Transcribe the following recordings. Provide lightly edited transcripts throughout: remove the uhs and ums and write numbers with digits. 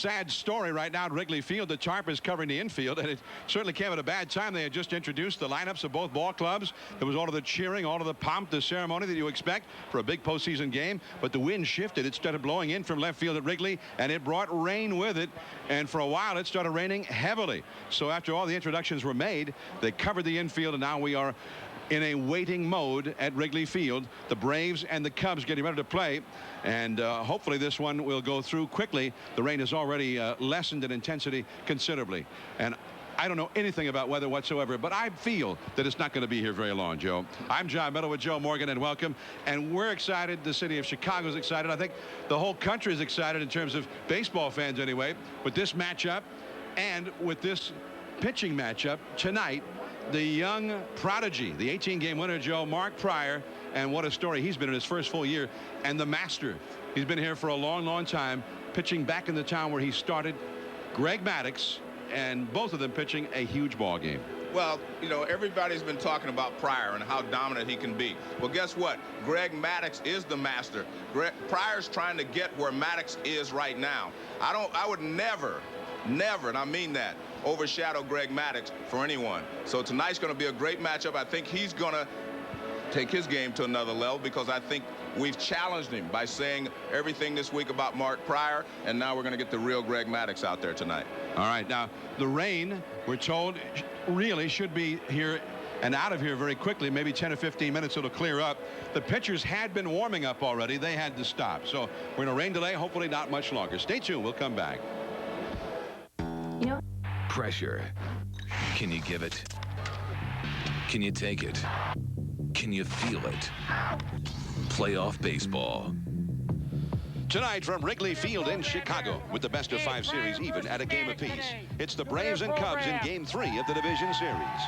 sad story right now at Wrigley Field. The tarp is covering the infield, and it certainly came at a bad time. They had just introduced the lineups of both ball clubs. There was all of the cheering, all of the pomp, the ceremony that you expect for a big postseason game. But the wind shifted. It started blowing in from left field at Wrigley, and it brought rain with it. And for a while, it started raining heavily. So after all the introductions were made, they covered the infield, and now we are in a waiting mode at Wrigley Field. The Braves and the Cubs getting ready to play, and hopefully this one will go through quickly. The rain has already lessened in intensity considerably, and I don't know anything about weather whatsoever, but I feel that it's not going to be here very long, Joe. I'm John Miller with Joe Morgan, and welcome. And we're excited. The city of Chicago is excited. I think the whole country is excited in terms of baseball fans anyway, with this matchup and with this pitching matchup tonight. The young prodigy, the 18-game winner, Joe, Mark Pryor, and what a story he's been in his first full year, and the master. He's been here for a long, long time, pitching back in the town where he started, Greg Maddox, and both of them pitching a huge ball game. Well, you know, everybody's been talking about Pryor and how dominant he can be. Well, guess what? Greg Maddox is the master. Pryor's trying to get where Maddox is right now. I would never, and I mean that, overshadow Greg Maddox for anyone. So tonight's going to be a great matchup. I think he's going to take his game to another level, because I think we've challenged him by saying everything this week about Mark Pryor, and now we're going to get the real Greg Maddox out there tonight. All right, now the rain, we're told, really should be here and out of here very quickly. Maybe 10 or 15 minutes it'll clear up. The pitchers had been warming up already. They had to stop. So we're in a rain delay, hopefully not much longer. Stay tuned. We'll come back. You know, pressure. Can you give it? Can you take it? Can you feel it? Playoff baseball. Tonight from Wrigley Field in Chicago, with the best of 5 series even at a game apiece. It's the Braves and Cubs in Game 3 of the Division Series.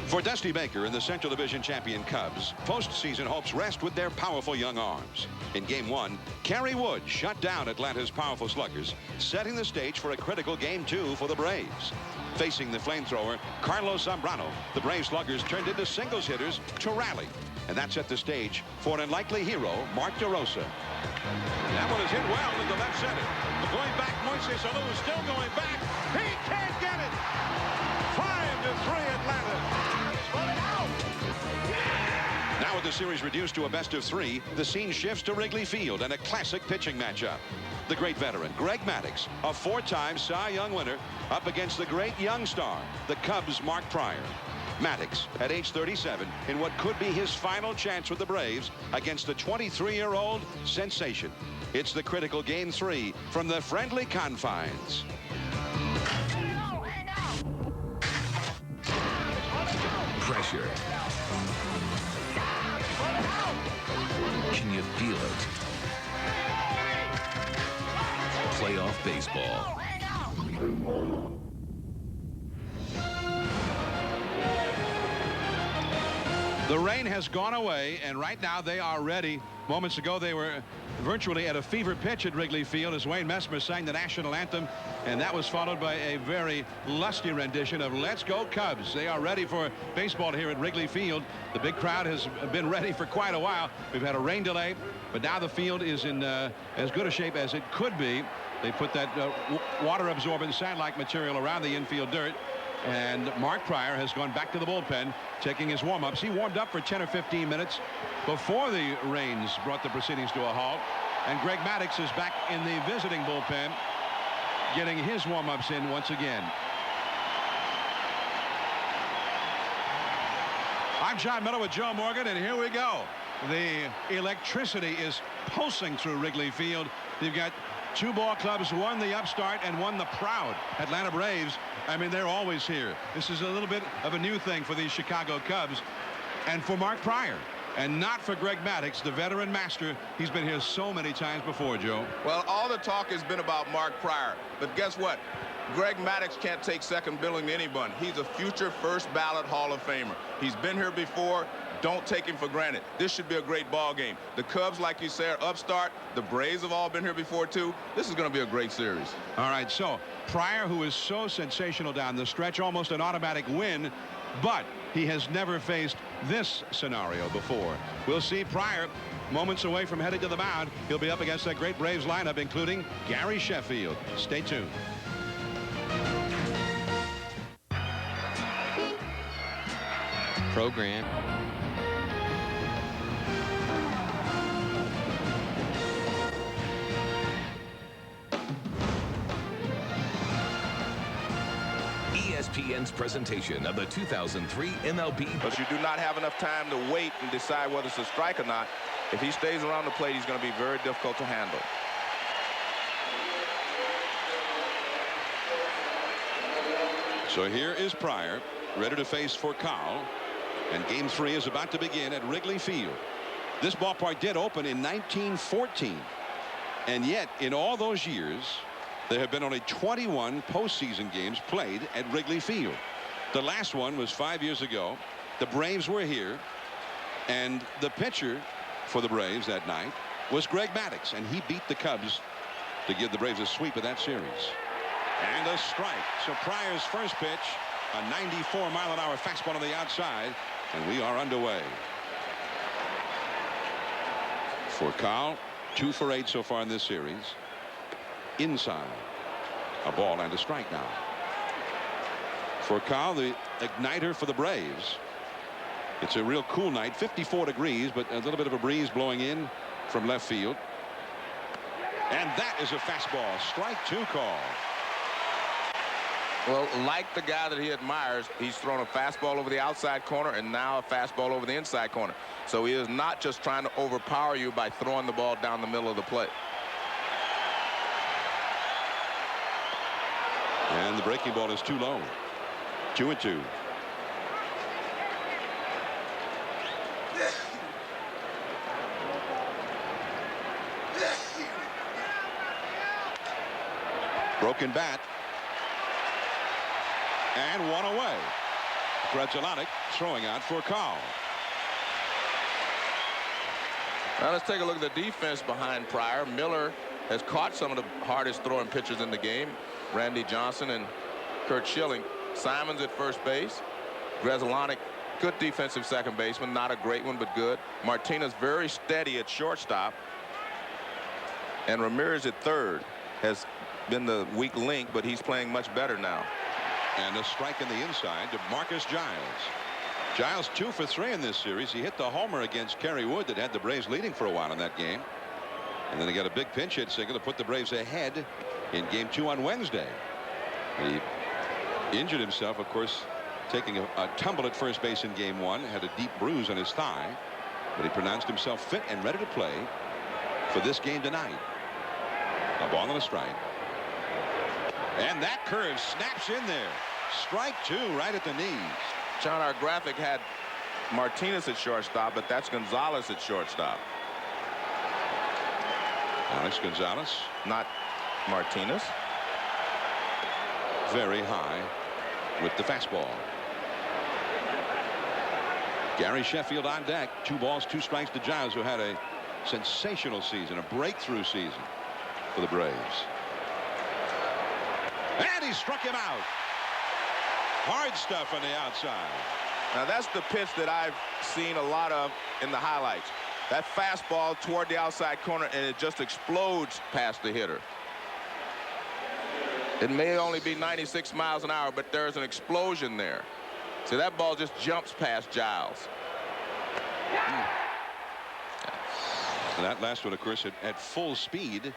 For Dusty Baker and the Central Division champion Cubs, postseason hopes rest with their powerful young arms. In Game 1, Kerry Wood shut down Atlanta's powerful sluggers, setting the stage for a critical Game 2 for the Braves. Facing the flamethrower, Carlos Zambrano, the Brave sluggers turned into singles hitters to rally. And that set the stage for an unlikely hero, Mark DeRosa. That one is hit well into left center. Going back, Moises Alou still going back. He can't get it. 5-3 Atlanta. Now with the series reduced to a best of 3, the scene shifts to Wrigley Field and a classic pitching matchup. The great veteran, Greg Maddox, a 4-time Cy Young winner, up against the great young star, the Cubs' Mark Pryor. Maddox, at age 37, in what could be his final chance with the Braves against the 23-year-old sensation. It's the critical Game 3 from the friendly confines. Pressure. Can you feel it? Playoff baseball. The rain has gone away, and right now they are ready. Moments ago, they were virtually at a fever pitch at Wrigley Field as Wayne Messmer sang the national anthem, and that was followed by a very lusty rendition of Let's Go Cubs. They are ready for baseball here at Wrigley Field. The big crowd has been ready for quite a while. We've had a rain delay, but now the field is in as good a shape as it could be. They put that water-absorbent sand-like material around the infield dirt. And Mark Pryor has gone back to the bullpen, taking his warm-ups. He warmed up for 10 or 15 minutes before the rains brought the proceedings to a halt. And Greg Maddox is back in the visiting bullpen, getting his warm-ups in once again. I'm John Miller with Joe Morgan, and here we go. The electricity is pulsing through Wrigley Field. You've got 2 ball clubs, one the upstart and one the proud Atlanta Braves. I mean, they're always here. This is a little bit of a new thing for these Chicago Cubs and for Mark Pryor, and not for Greg Maddox, the veteran master. He's been here so many times before, Joe. Well, all the talk has been about Mark Pryor, but guess what? Greg Maddox can't take second billing to anyone. He's a future first ballot Hall of Famer. He's been here before. Don't take him for granted. This should be a great ball game. The Cubs, like you said, are upstart. The Braves have all been here before, too. This is going to be a great series. All right, so Pryor, who is so sensational down the stretch, almost an automatic win but he has never faced this scenario before. We'll see. Pryor, moments away from heading to the mound. He'll be up against that great Braves lineup, including Gary Sheffield. Stay tuned. Program. ESPN's presentation of the 2003 MLB. But you do not have enough time to wait and decide whether it's a strike or not. If he stays around the plate, he's going to be very difficult to handle. So here is Pryor, ready to face Furcal, and game 3 is about to begin at Wrigley Field. This ballpark did open in 1914, and yet in all those years there have been only 21 postseason games played at Wrigley Field. The last one was 5 years ago. The Braves were here, and the pitcher for the Braves that night was Greg Maddox, and he beat the Cubs to give the Braves a sweep of that series. And a strike. So Pryor's first pitch, a 94-mile-an-hour fastball on the outside, and we are underway. Furcal, 2 for 8 so far in this series. Inside, a ball and a strike now. Furcal, the igniter for the Braves. It's a real cool night, 54 degrees, but a little bit of a breeze blowing in from left field. And that is a fastball. Strike 2 call. Well, like the guy that he admires, he's thrown a fastball over the outside corner and now a fastball over the inside corner. So he is not just trying to overpower you by throwing the ball down the middle of the plate. And the breaking ball is too low. 2-2. Broken bat. And one away. Grzelcyk throwing out for Furcal. Now let's take a look at the defense behind Pryor. Miller has caught some of the hardest throwing pitchers in the game. Randy Johnson and Curt Schilling. Simons at first base. Grzelcyk, good defensive second baseman. Not a great one, but good. Martinez very steady at shortstop. And Ramirez at third has been the weak link, but he's playing much better now. And a strike in the inside to Marcus Giles. Giles 2 for 3 in this series. He hit the homer against Kerry Wood that had the Braves leading for a while in that game. And then he got a big pinch hit single to put the Braves ahead in game 2 on Wednesday. He injured himself, of course, taking a tumble at first base in game 1. Had a deep bruise on his thigh, but he pronounced himself fit and ready to play for this game tonight. A ball and a strike. And that curve snaps in there. Strike 2 right at the knees. John, our graphic had Martinez at shortstop, but that's Gonzalez at shortstop. Alex Gonzalez. Not Martinez. Very high with the fastball. Gary Sheffield on deck. 2 balls, 2 strikes to Giles, who had a sensational season, a breakthrough season for the Braves. And he struck him out. Hard stuff on the outside. Now that's the pitch that I've seen a lot of in the highlights. That fastball toward the outside corner, and it just explodes past the hitter. It may only be 96 miles an hour, but there's an explosion there. See, that ball just jumps past Giles. And that last one, of course, at full speed.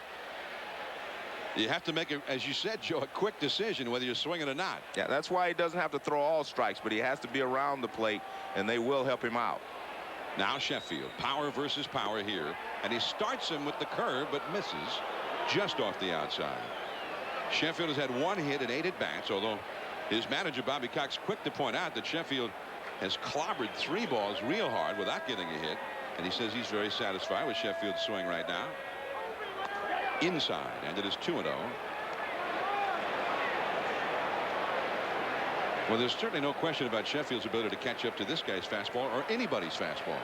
You have to make, as you said, Joe, a quick decision whether you're swinging or not. Yeah, that's why he doesn't have to throw all strikes, but he has to be around the plate, and they will help him out. Now Sheffield, power versus power here, and he starts him with the curve, but misses just off the outside. Sheffield has had 1 hit and 8 at-bats, although his manager, Bobby Cox, quick to point out that Sheffield has clobbered 3 balls real hard without getting a hit, and he says he's very satisfied with Sheffield's swing right now. Inside, and it is 2-0. Well, there's certainly no question about Sheffield's ability to catch up to this guy's fastball or anybody's fastball.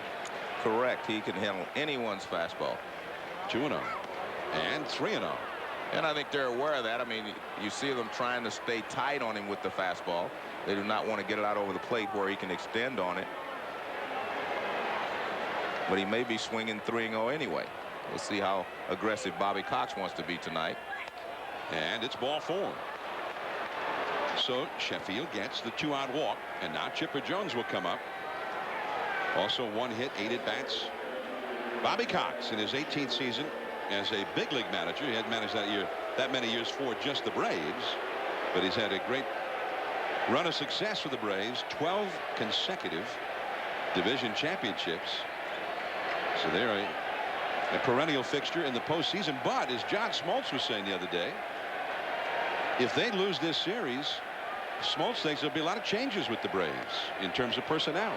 Correct. He can handle anyone's fastball. 2-0 and 3-0. And I think they're aware of that. I mean, you see them trying to stay tight on him with the fastball. They do not want to get it out over the plate where he can extend on it. But he may be swinging 3-0 anyway. We'll see how aggressive Bobby Cox wants to be tonight. And it's ball 4. So Sheffield gets the 2-out walk, and now Chipper Jones will come up. Also 1 hit, 8 at-bats. Bobby Cox in his 18th season as a big league manager. He hadn't managed that many years for just the Braves, but he's had a great run of success for the Braves. 12 consecutive division championships. So they're a perennial fixture in the postseason. But as John Smoltz was saying the other day, if they lose this series, Smoltz thinks there'll be a lot of changes with the Braves in terms of personnel.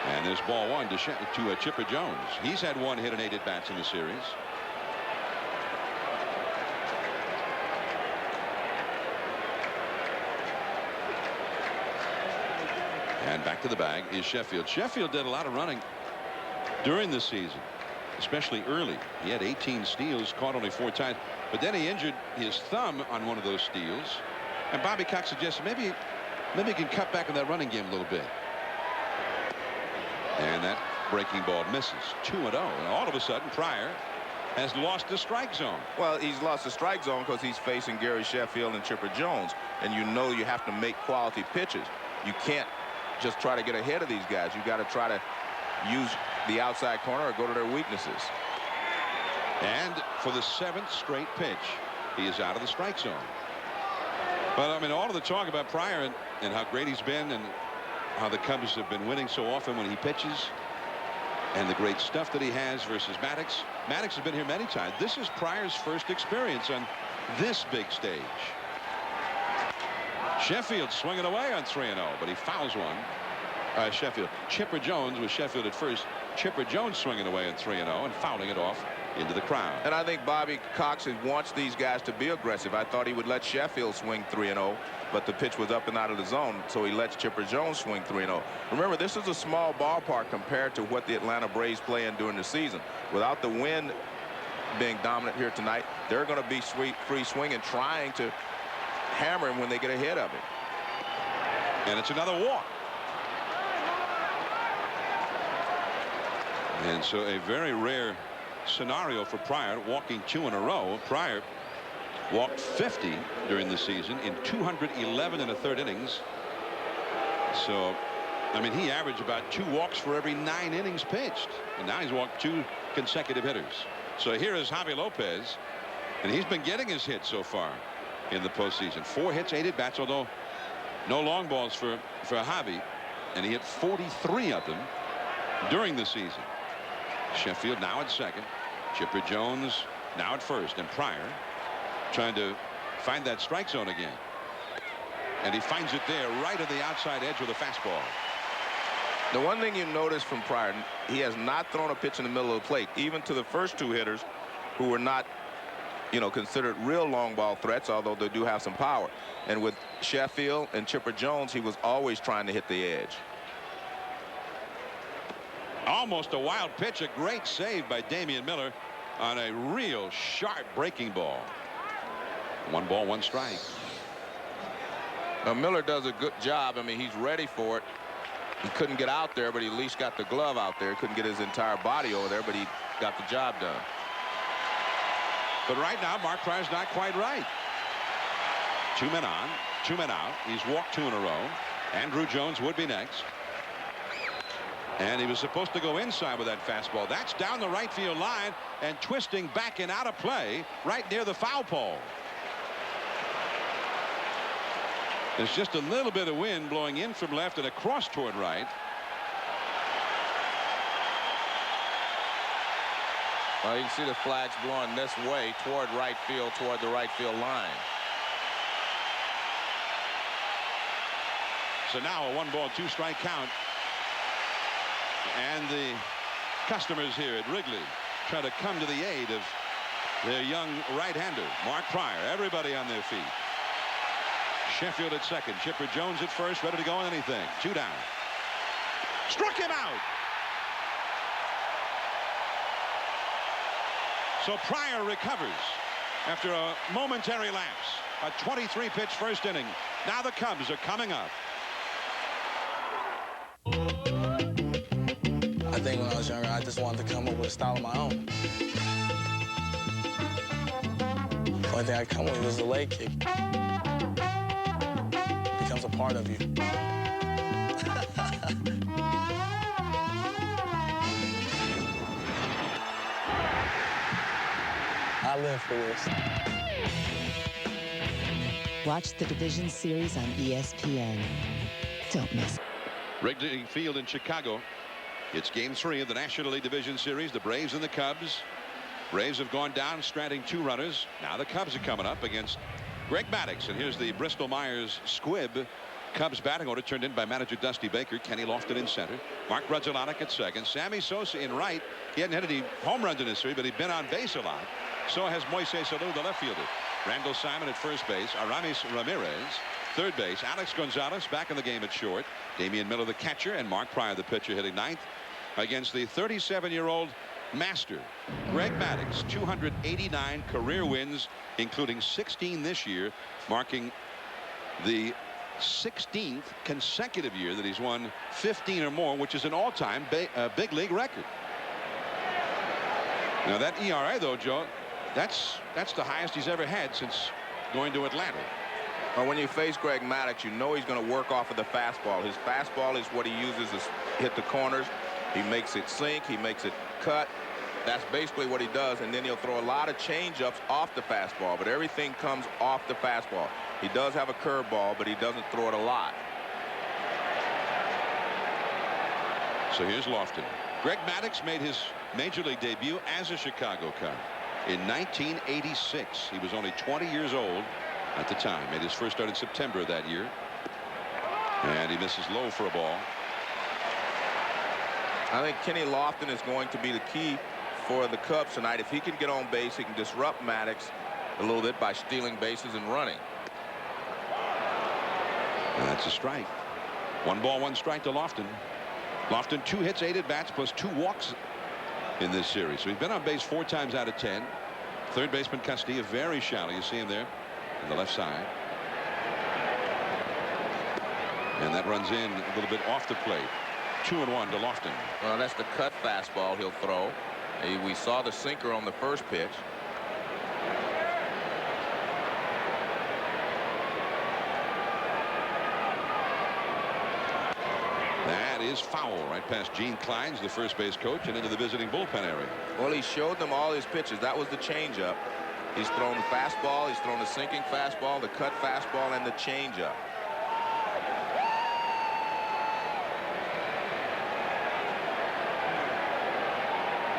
And there's ball 1 to Chipper Jones. He's had 1 hit and 8 at-bats in the series. And back to the bag is Sheffield. Sheffield did a lot of running during the season, especially early. He had 18 steals, caught only 4 times, but then he injured his thumb on one of those steals. And Bobby Cox suggested maybe he can cut back on that running game a little bit. And that breaking ball misses. 2-0. And all of a sudden, Pryor has lost the strike zone. Well, he's lost the strike zone because he's facing Gary Sheffield and Chipper Jones. And you know you have to make quality pitches. You can't just try to get ahead of these guys. You got to try to use the outside corner or go to their weaknesses. And for the 7th straight pitch, he is out of the strike zone. But I mean, all of the talk about Pryor and how great he's been and how the Cubs have been winning so often when he pitches, and the great stuff that he has versus Maddox. Maddox has been here many times. This is Pryor's first experience on this big stage. Sheffield swinging away on 3-0, but he fouls one. Sheffield. Chipper Jones with Sheffield at first. Chipper Jones swinging away on 3-0 and fouling it off into the crowd. And I think Bobby Cox wants these guys to be aggressive. I thought he would let Sheffield swing 3-0, but the pitch was up and out of the zone, so he lets Chipper Jones swing 3-0. Remember, this is a small ballpark compared to what the Atlanta Braves play in during the season. Without the wind being dominant here tonight, they're going to be free swinging, trying to hammer him when they get ahead of him. And it's another walk. And so a very rare scenario for Pryor, walking 2 in a row. Pryor walked 50 during the season in 211 1/3 innings. So, I mean, he averaged about 2 walks for every 9 innings pitched. And now he's walked 2 consecutive hitters. So here is Javi Lopez, and he's been getting his hits so far in the postseason. 4 hits, 8 at-bats, although no long balls for Javi. And he hit 43 of them during the season. Sheffield now at second. Chipper Jones now at first. And Pryor trying to find that strike zone again. And he finds it there right at the outside edge with a fastball. The one thing you notice from Pryor, he has not thrown a pitch in the middle of the plate, even to the first 2 hitters who were not, considered real long ball threats, although they do have some power. And with Sheffield and Chipper Jones, he was always trying to hit the edge. Almost a wild pitch. A great save by Damian Miller on a real sharp breaking ball. 1 ball, 1 strike. Now Miller does a good job. I mean, he's ready for it. He couldn't get out there, but he at least got the glove out there. Couldn't get his entire body over there, but he got the job done. But right now, Mark Pryor's not quite right. 2 men on, 2 men out. He's walked 2 in a row. Andrew Jones would be next. And he was supposed to go inside with that fastball. That's down the right field line and twisting back and out of play right near the foul pole. There's just a little bit of wind blowing in from left and across toward right. Well, you can see the flags blowing this way toward right field, toward the right field line. So now a 1 ball, 2 strike count. And the customers here at Wrigley try to come to the aid of their young right-hander, Mark Pryor. Everybody on their feet. Sheffield at second. Chipper Jones at first, ready to go on anything. 2 down. Struck him out. So Pryor recovers after a momentary lapse. A 23-pitch first inning. Now the Cubs are coming up. I think when I was younger, I just wanted to come up with a style of my own. The only thing I come with was a leg kick. It becomes a part of you. I live for this. Watch the Division Series on ESPN. Don't miss. Wrigley Field in Chicago. It's game 3 of the National League Division Series. The Braves and the Cubs. Braves have gone down, stranding 2 runners. Now the Cubs are coming up against Greg Maddox. And here's the Bristol Myers squib. Cubs batting order turned in by manager Dusty Baker. Kenny Lofton in center. Mark Grudzielanek at second. Sammy Sosa in right. He hadn't hit any home runs in his series, but he'd been on base a lot. So has Moises Alou, the left fielder. Randall Simon at first base. Aramis Ramirez, third base. Alex Gonzalez back in the game at short. Damian Miller, the catcher, and Mark Pryor, the pitcher, hitting ninth against the 37-year-old master. Greg Maddox, 289 career wins, including 16 this year, marking the 16th consecutive year that he's won 15 or more, which is an all-time big league record. Now that ERA, though, Joe, that's the highest he's ever had since going to Atlanta. Well, when you face Greg Maddox, you know he's going to work off of the fastball. His fastball is what he uses to hit the corners. He makes it sink. He makes it cut. That's basically what he does. And then he'll throw a lot of changeups off the fastball. But everything comes off the fastball. He does have a curveball, but he doesn't throw it a lot. So here's Lofton. Greg Maddox made his major league debut as a Chicago Cub in 1986. He was only 20 years old at the time. Made his first start in September of that year. And he misses low for a ball. I think Kenny Lofton is going to be the key for the Cubs tonight. If he can get on base, he can disrupt Maddox a little bit by stealing bases and running. And that's a strike. 1 ball, 1 strike to Lofton. Lofton 2 hits, 8 at bats plus 2 walks in this series. So he's been on base 4 times out of 10. Third baseman Castilla, very shallow. You see him there on the left side. And that runs in a little bit off the plate. 2-1 to Lofton. Well, that's the cut fastball he'll throw. We saw the sinker on the first pitch. That is foul right past Gene Klein's, the first base coach, and into the visiting bullpen area. Well, he showed them all his pitches. That was the changeup. He's thrown the fastball. He's thrown the sinking fastball, the cut fastball, and the changeup.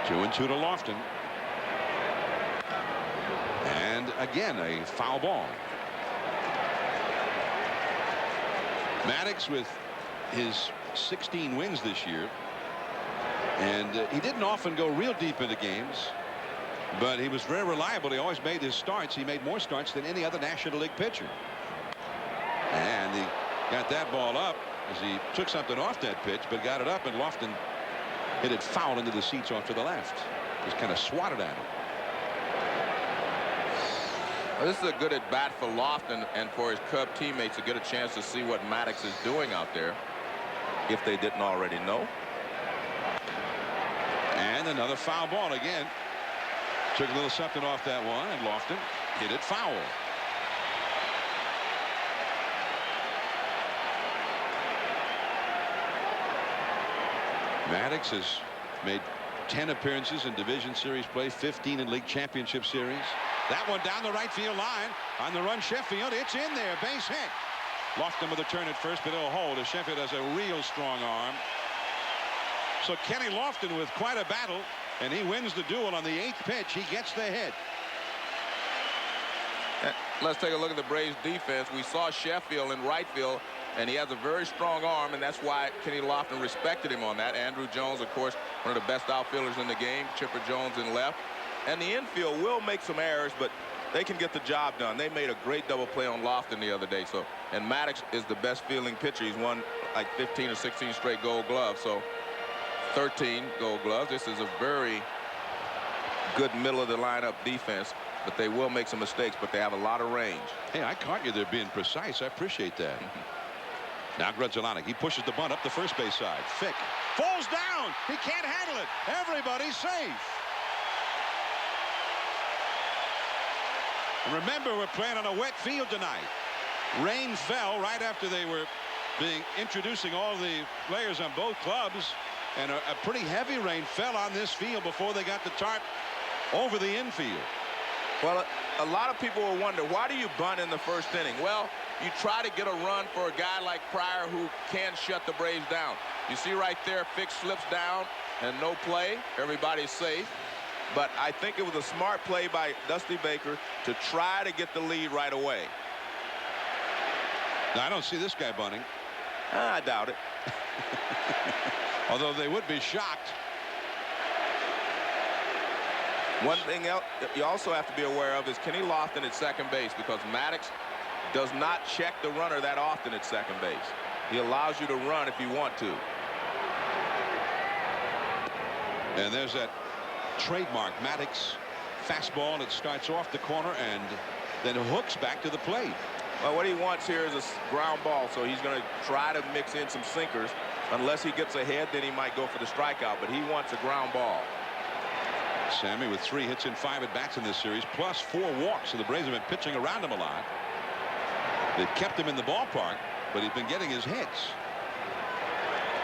Two and 2 to Lofton. And again, a foul ball. Maddox with his 16 wins this year. And he didn't often go real deep into games, but he was very reliable. He always made his starts. He made more starts than any other National League pitcher. And he got that ball up as he took something off that pitch, but got it up, and Lofton hit it foul into the seats off to the left. Just kind of swatted at him. Well, this is a good at bat for Lofton and for his Cub teammates to get a chance to see what Maddox is doing out there, if they didn't already know. And another foul ball again. Took a little something off that one, and Lofton hit it foul. Maddox has made 10 appearances in Division Series play, 15 in League Championship Series. That one down the right field line. On the run, Sheffield. It's in there. Base hit. Lofton with a turn at first, but it'll hold as Sheffield has a real strong arm. So Kenny Lofton with quite a battle, and he wins the duel on the 8th pitch. He gets the hit. Let's take a look at the Braves defense. We saw Sheffield in right field, and he has a very strong arm, and that's why Kenny Lofton respected him on that. Andrew Jones, of course, one of the best outfielders in the game. Chipper Jones in left. And the infield will make some errors, but they can get the job done. They made a great double play on Lofton the other day. So, and Maddox is the best fielding pitcher. He's won like 15 or 16 straight Gold Gloves. So 13 Gold Gloves. This is a very good middle of the lineup defense but they will make some mistakes, but they have a lot of range. Hey, I caught you there being precise. I appreciate that. Now Grudzielanek, he pushes the bunt up the first base side. Fick falls down. He can't handle it. Everybody's safe. And remember, we're playing on a wet field tonight. Rain fell right after they were introducing all the players on both clubs, and a pretty heavy rain fell on this field before they got the tarp over the infield. Well, a lot of people will wonder, why do you bunt in the first inning? Well, you try to get a run for a guy like Pryor who can shut the Braves down. You see right there, Fick slips down and no play. Everybody's safe. But I think it was a smart play by Dusty Baker to try to get the lead right away. Now, I don't see this guy bunting. I doubt it. Although they would be shocked. One thing else you also have to be aware of is Kenny Lofton at second base, because Maddox does not check the runner that often at second base. He allows you to run if you want to. And there's that trademark Maddox fastball, and it starts off the corner and then hooks back to the plate. Well, what he wants here is a ground ball, so he's going to try to mix in some sinkers. Unless he gets ahead, then he might go for the strikeout, but he wants a ground ball. Sammy with 3 hits in 5 at bats in this series, plus 4 walks. So the Braves have been pitching around him a lot. They've kept him in the ballpark, but he's been getting his hits.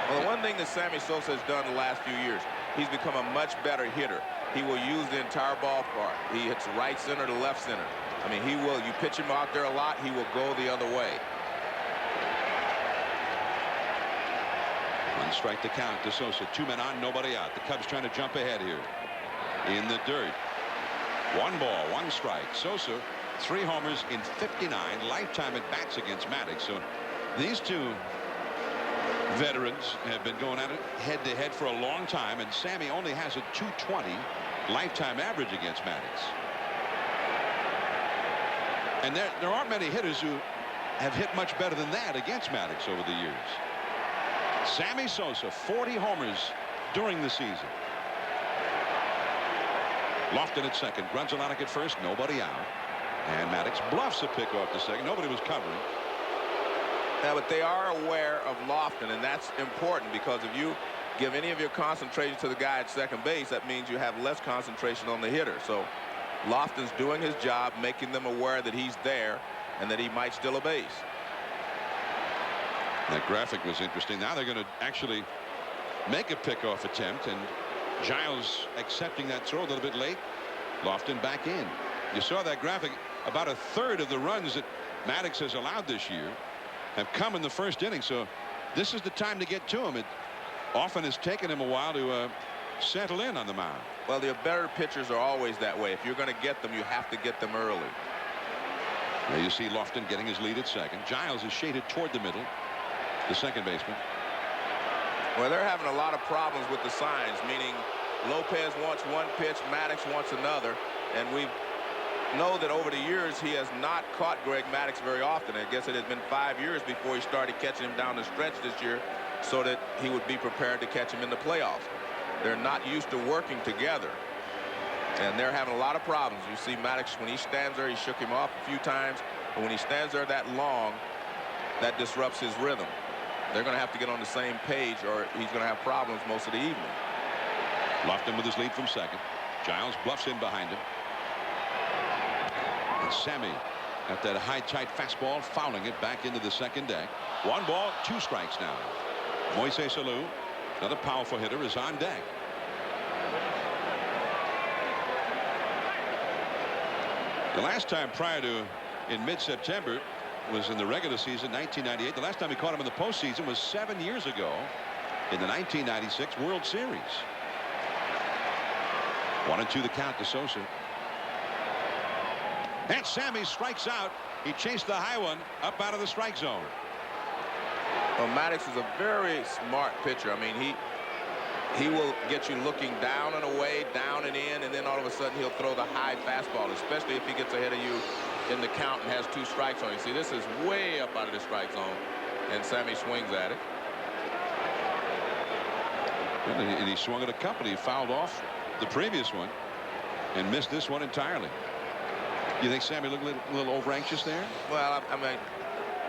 Well, the one thing that Sammy Sosa has done the last few years, he's become a much better hitter. He will use the entire ballpark. He hits right center to left center. I mean, he will. You pitch him out there a lot, he will go the other way. 1 strike to count to Sosa. 2 men on, nobody out. The Cubs trying to jump ahead here in the dirt. 1 ball, 1 strike. Sosa, 3 homers in 59 lifetime at bats against Maddox. So these two veterans have been going at it head to head for a long time, and Sammy only has a .220 lifetime average against Maddox. And there aren't many hitters who have hit much better than that against Maddox over the years. Sammy Sosa, 40 homers during the season. Lofton at second, Grudzielanek at first, nobody out. And Maddox bluffs a pick off to second. Nobody was covering. Yeah, but they are aware of Lofton, and that's important, because if you give any of your concentration to the guy at second base, that means you have less concentration on the hitter. So Lofton's doing his job, making them aware that he's there and that he might steal a base. That graphic was interesting. Now they're going to actually make a pickoff attempt, and Giles accepting that throw a little bit late. Lofton back in. You saw that graphic. About a third of the runs that Maddox has allowed this year have come in the first inning. So this is the time to get to him. It often has taken him a while to settle in on the mound. Well, the better pitchers are always that way. If you're going to get them, you have to get them early. There you see Lofton getting his lead at second. Giles is shaded toward the middle, the second baseman. Well, they're having a lot of problems with the signs, meaning Lopez wants one pitch, Maddox wants another, and we know that over the years he has not caught Greg Maddox very often. I guess it has been 5 years before he started catching him down the stretch this year, so that he would be prepared to catch him in the playoffs. They're not used to working together, and they're having a lot of problems. You see Maddox, when he stands there, he shook him off a few times, but when he stands there that long, that disrupts his rhythm. They're going to have to get on the same page, or he's going to have problems most of the evening. Lofton with his lead from second. Giles bluffs in behind him. And Sammy got that high tight fastball, fouling it back into the second deck. 1 ball, 2 strikes now. Moises Alou, another powerful hitter, is on deck. The last time prior to in mid-September was in the regular season, 1998. The last time we caught him in the postseason was 7 years ago in the 1996 World Series. 1-2 the count to Sosa. And Sammy strikes out. He chased the high one up out of the strike zone. Well, Maddox is a very smart pitcher. I mean, he will get you looking down and away, down and in, and then all of a sudden he'll throw the high fastball, especially if he gets ahead of you in the count and has 2 strikes on you. See, this is way up out of the strike zone, and Sammy swings at it. And he swung at a couple. He fouled off the previous one and missed this one entirely. You think Sammy looked a little over anxious there? Well, I mean,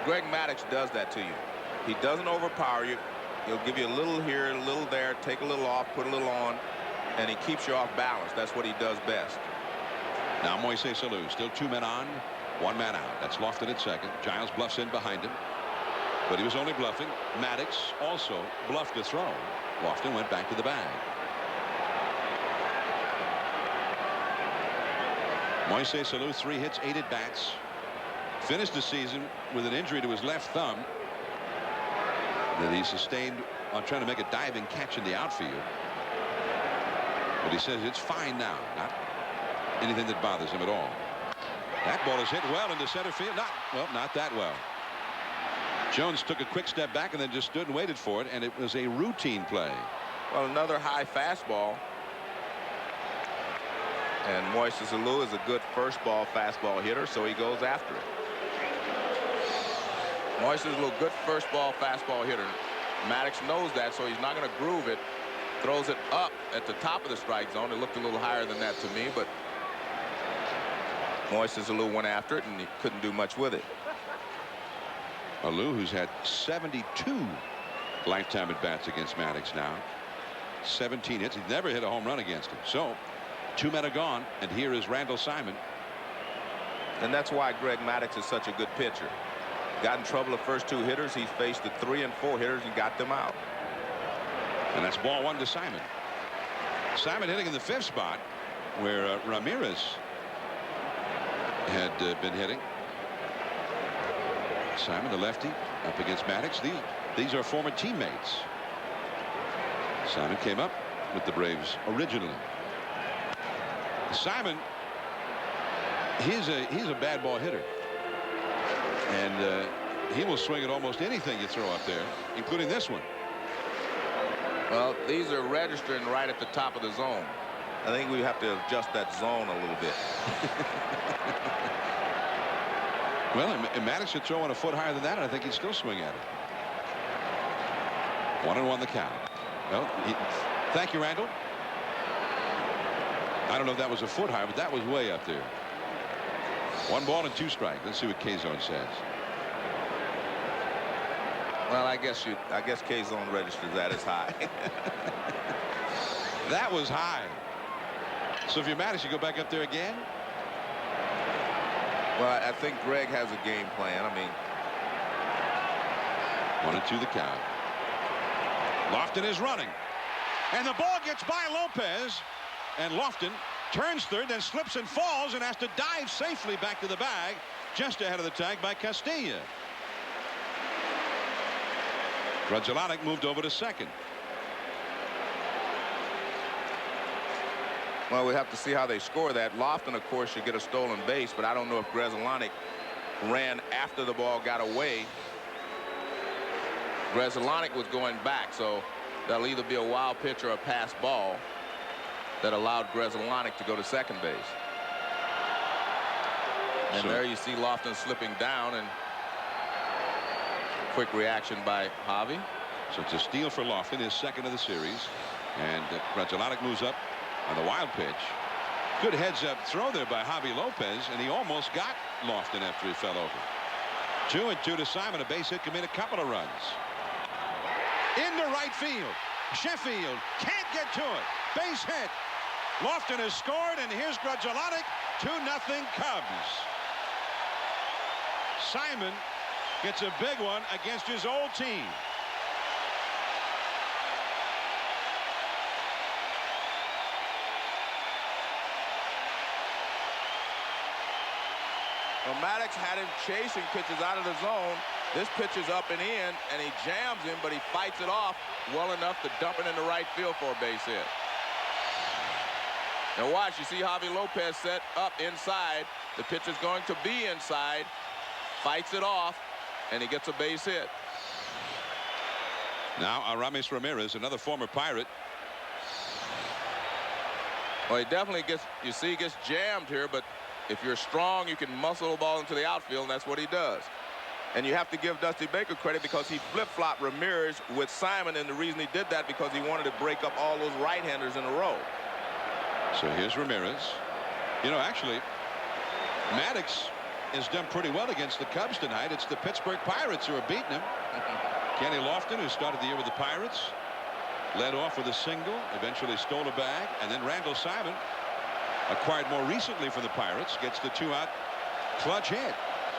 Greg Maddox does that to you. He doesn't overpower you. He'll give you a little here, a little there, take a little off, put a little on, and he keeps you off balance. That's what he does best. Now Moises Alou, still 2 men on, 1 man out. That's Lofton at second. Giles bluffs in behind him, but he was only bluffing. Maddox also bluffed a throw. Lofton went back to the bag. Moises Alou, 3 hits, 8 at bats. Finished the season with an injury to his left thumb that he sustained on trying to make a diving catch in the outfield. But he says it's fine now. Not anything that bothers him at all. That ball is hit well into center field. Not that well. Jones took a quick step back and then just stood and waited for it, and it was a routine play. Well, another high fastball. And Moises Alou is a good first ball fastball hitter, so he goes after it. Moises Alou, good first ball fastball hitter. Maddox knows that, so he's not going to groove it. Throws it up at the top of the strike zone. It looked a little higher than that to me, but Moises Alou went after it, and he couldn't do much with it. Alou, who's had 72 lifetime at bats against Maddox now. 17 hits. He's never hit a home run against him. So 2 men are gone, and here is Randall Simon. And that's why Greg Maddox is such a good pitcher. Got in trouble the first 2 hitters. He faced the 3 and 4 hitters and got them out. And that's ball 1 to Simon. Simon hitting in the 5th spot where Ramirez had been hitting. Simon, the lefty, up against Maddox. These are former teammates. Simon came up with the Braves originally. Simon, he's a bad ball hitter, and he will swing at almost anything you throw up there, including this one. Well, these are registering right at the top of the zone. I think we have to adjust that zone a little bit. Well, and Maddox should throw in a foot higher than that, and I think he'd still swing at it. 1-1 the count. Well, thank you, Randall. I don't know if that was a foot high, but that was way up there. 1 ball and 2 strikes. Let's see what K-Zone says. Well, I guess K-Zone registers that as high. That was high. So if you're Maddox, you go back up there again? Well, I think Greg has a game plan. I mean, 1-2 the count. Lofton is running, and the ball gets by Lopez, and Lofton turns third, then slips and falls and has to dive safely back to the bag just ahead of the tag by Castilla. Grudzielanek moved over to second. Well, we have to see how they score that. Lofton, of course, should get a stolen base, but I don't know if Grudzielanek ran after the ball got away. Grudzielanek was going back, so that'll either be a wild pitch or a pass ball that allowed Grudzielanek to go to second base. And there you see Lofton slipping down, and quick reaction by Javi. So it's a steal for Lofton, his second of the series, and Grudzielanek moves up on the wild pitch. Good heads-up throw there by Javi Lopez, and he almost got Lofton after he fell over. 2-2 to Simon. A base hit can mean a couple of runs. Into right field. Sheffield can't get to it. Base hit. Lofton has scored, and here's Grudzielanek. 2-0 Cubs. Simon gets a big one against his old team. Well, Maddox had him chasing pitches out of the zone. This pitch is up and in, and he jams him, but he fights it off well enough to dump it into right field for a base hit. Now watch, you see Javi Lopez set up inside. The pitch is going to be inside. Fights it off, and he gets a base hit. Now Aramis Ramirez, another former Pirate. Well, he definitely gets, you see, he gets jammed here, but if you're strong, you can muscle the ball into the outfield, and that's what he does. And you have to give Dusty Baker credit because he flip-flopped Ramirez with Simon, and the reason he did that because he wanted to break up all those right-handers in a row. So here's Ramirez. You know, actually, Maddox has done pretty well against the Cubs tonight. It's the Pittsburgh Pirates who are beating him. Kenny Lofton, who started the year with the Pirates, led off with a single, eventually stole a bag, and then Randall Simon, acquired more recently for the Pirates, gets the 2-out clutch hit.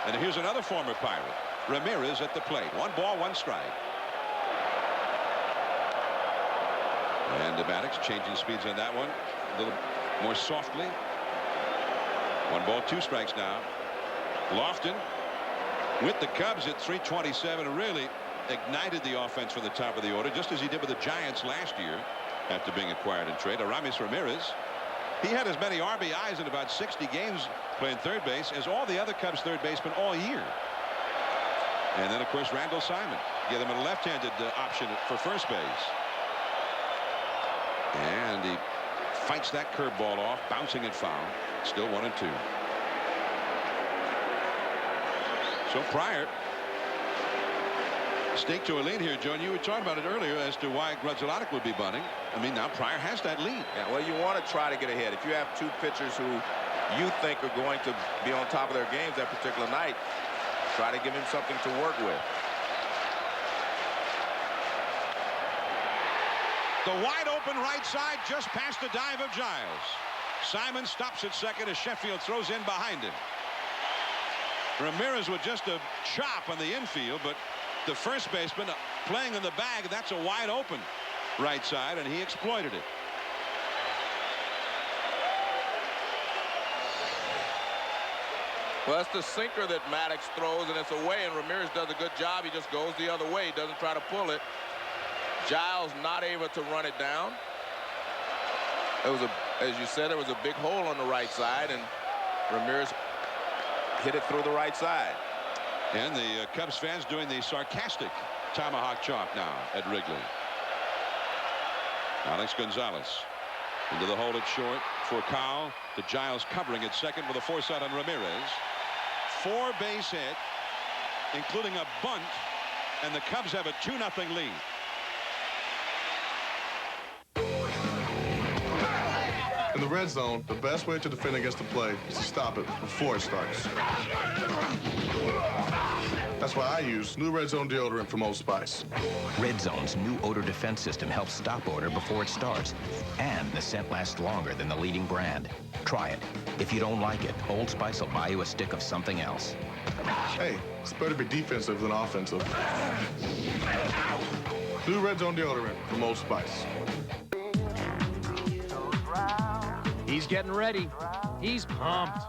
And here's another former Pirate, Ramirez, at the plate. 1 ball, 1 strike. And Maddox changing speeds on that one a little more softly. 1 ball, 2 strikes now. Lofton with the Cubs at 327 really ignited the offense from the top of the order, just as he did with the Giants last year after being acquired in trade. Aramis Ramirez, he had as many RBIs in about 60 games playing third base as all the other Cubs third basemen all year. And then of course Randall Simon, give him a left-handed option for first base. And he fights that curveball off, bouncing it foul. Still 1-2. So Pryor staked to a lead here, John. You were talking about it earlier as to why Grudzielanek would be bunting. I mean, now Pryor has that lead. Yeah, well, you want to try to get ahead. If you have 2 pitchers who you think are going to be on top of their games that particular night, try to give him something to work with. The wide open right side just past the dive of Giles. Simon stops at second as Sheffield throws in behind him. Ramirez with just a chop on the infield, but the first baseman playing in the bag, that's a wide open right side, and he exploited it. Well, that's the sinker that Maddox throws, and it's away, and Ramirez does a good job. He just goes the other way. He doesn't try to pull it. Giles not able to run it down. It was as you said, there was a big hole on the right side, and Ramirez hit it through the right side. And the Cubs fans doing the sarcastic tomahawk chop now at Wrigley. Alex Gonzalez into the hole at short for Kyle. To Giles covering at second with a force out on Ramirez. 4 base hit, including a bunt, and the Cubs have a 2-0 lead. In the red zone, the best way to defend against the play is to stop it before it starts. That's why I use new Red Zone deodorant from Old Spice. Red Zone's new odor defense system helps stop odor before it starts, and the scent lasts longer than the leading brand. Try it. If you don't like it, Old Spice will buy you a stick of something else. Hey, it's better to be defensive than offensive. New Red Zone deodorant from Old Spice. He's getting ready. He's pumped.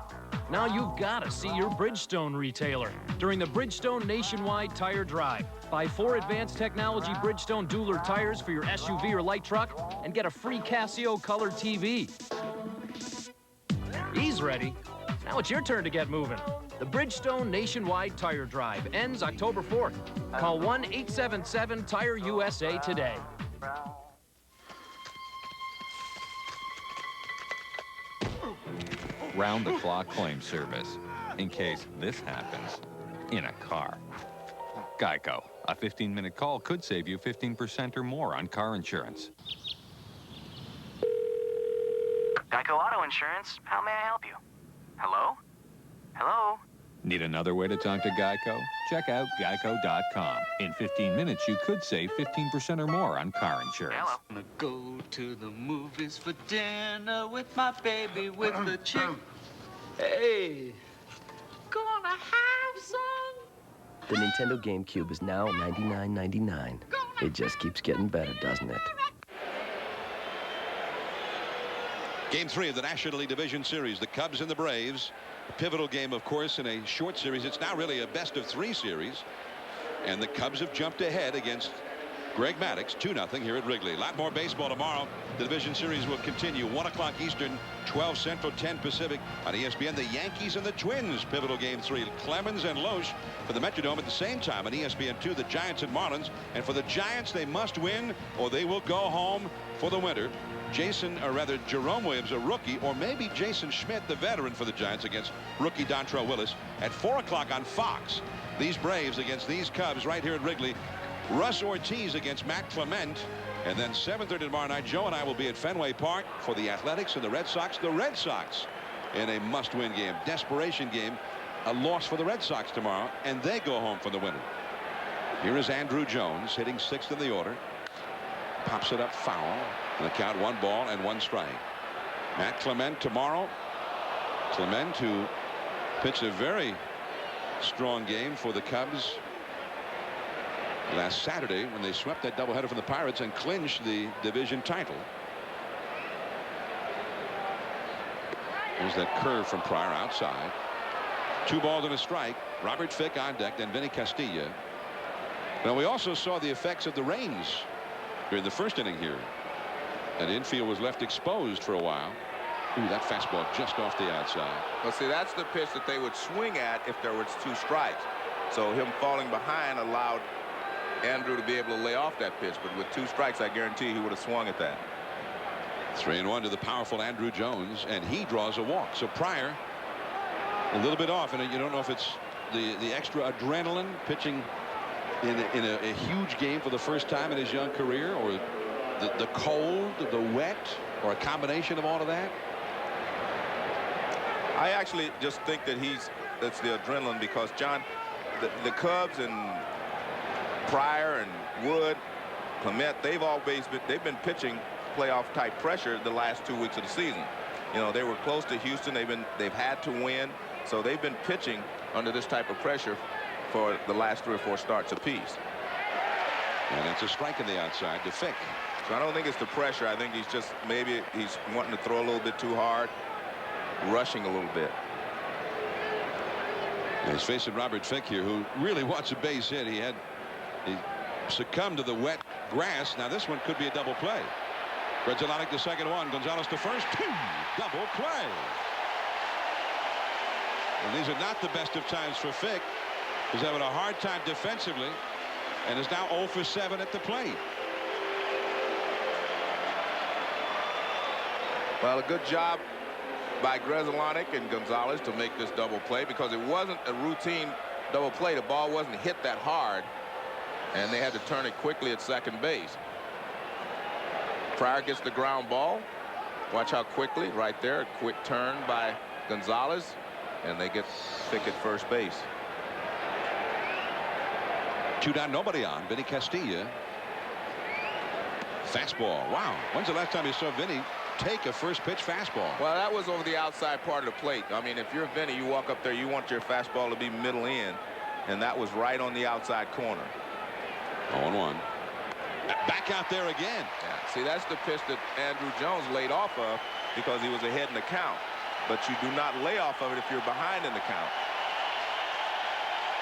Now you've got to see your Bridgestone retailer during the Bridgestone Nationwide Tire Drive. Buy 4 advanced technology Bridgestone Dueler tires for your SUV or light truck and get a free Casio color TV. He's ready. Now it's your turn to get moving. The Bridgestone Nationwide Tire Drive ends October 4th. Call 1-877-TIRE-USA today. Round-the-clock claim service, in case this happens in a car. Geico, a 15-minute call could save you 15% or more on car insurance. Geico Auto Insurance, how may I help you? Hello? Hello? Need another way to talk to Geico? Check out geico.com. In 15 minutes, you could save 15% or more on car insurance. Hello? I'm gonna go to the movies for dinner with my baby with the chick. Hey, gonna have some. The Nintendo GameCube is now $99.99. It just keeps getting better, doesn't it? Game 3 of the National League Division Series. The Cubs and the Braves. A pivotal game, of course, in a short series. It's now really a best-of-3 series. And the Cubs have jumped ahead against Greg Maddox, 2-0 here at Wrigley. A lot more baseball tomorrow. The division series will continue. 1 o'clock Eastern, 12 Central, 10 Pacific on ESPN. The Yankees and the Twins, pivotal game 3. Clemens and Loesch for the Metrodome at the same time on ESPN2. The Giants and Marlins. And for the Giants, they must win or they will go home for the winter. Jerome Williams, a rookie, or maybe Jason Schmidt, the veteran for the Giants, against rookie Dontrell Willis at 4 o'clock on Fox. These Braves against these Cubs right here at Wrigley. Russ Ortiz against Matt Clement. And then 7:30 tomorrow night, Joe and I will be at Fenway Park for the Athletics and the Red Sox. The Red Sox in a must-win game, desperation game, a loss for the Red Sox tomorrow, and they go home for the winner. Here is Andrew Jones hitting 6th in the order. Pops it up foul. And the count 1 ball and 1 strike. Matt Clement tomorrow. Clement, who pitched a very strong game for the Cubs last Saturday when they swept that doubleheader from the Pirates and clinched the division title. There's that curve from Pryor outside. 2 balls and a strike. Robert Fick on deck, then Vinny Castilla. Now we also saw the effects of the rains during the first inning here. And infield was left exposed for a while. Ooh, that fastball just off the outside. Well, see, that's the pitch that they would swing at if there was 2 strikes. So him falling behind allowed Andrew to be able to lay off that pitch. But with 2 strikes, I guarantee he would have swung at that. 3-1 to the powerful Andrew Jones, and he draws a walk. So Pryor a little bit off, and you don't know if it's the extra adrenaline pitching in a huge game for the first time in his young career, or the cold, the wet, or a combination of all of that. I actually just think that that's the adrenaline, because John, the Cubs and Pryor and Wood, Clement, they've been pitching playoff type pressure the last 2 weeks of the season. You know, they were close to Houston. They've had to win, so they've been pitching under this type of pressure for the last 3 or 4 starts apiece. And it's a strike on the outside to Fick. So I don't think it's the pressure. I think maybe he's wanting to throw a little bit too hard, rushing a little bit. And he's facing Robert Fick here, who really wants a base hit. He succumbed to the wet grass. Now this one could be a double play. Grzelcyk to second 1, Gonzalez to first, 2, double play. And these are not the best of times for Fick. He's having a hard time defensively and is now 0 for 7 at the plate. Well, a good job by Grzelcyk and Gonzalez to make this double play, because it wasn't a routine double play. The ball wasn't hit that hard, and they had to turn it quickly at second base. Pryor gets the ground ball. Watch how quickly, right there, a quick turn by Gonzalez, and they get Fick at first base. 2 down, nobody on. Vinny Castilla. Fastball. Wow. When's the last time you saw Vinny take a first pitch fastball? Well, that was over the outside part of the plate. I mean, if you're Vinny, you walk up there, you want your fastball to be middle in, and that was right on the outside corner. 0-1. Back out there again. Yeah. See, that's the pitch that Andrew Jones laid off of because he was ahead in the count. But you do not lay off of it if you're behind in the count.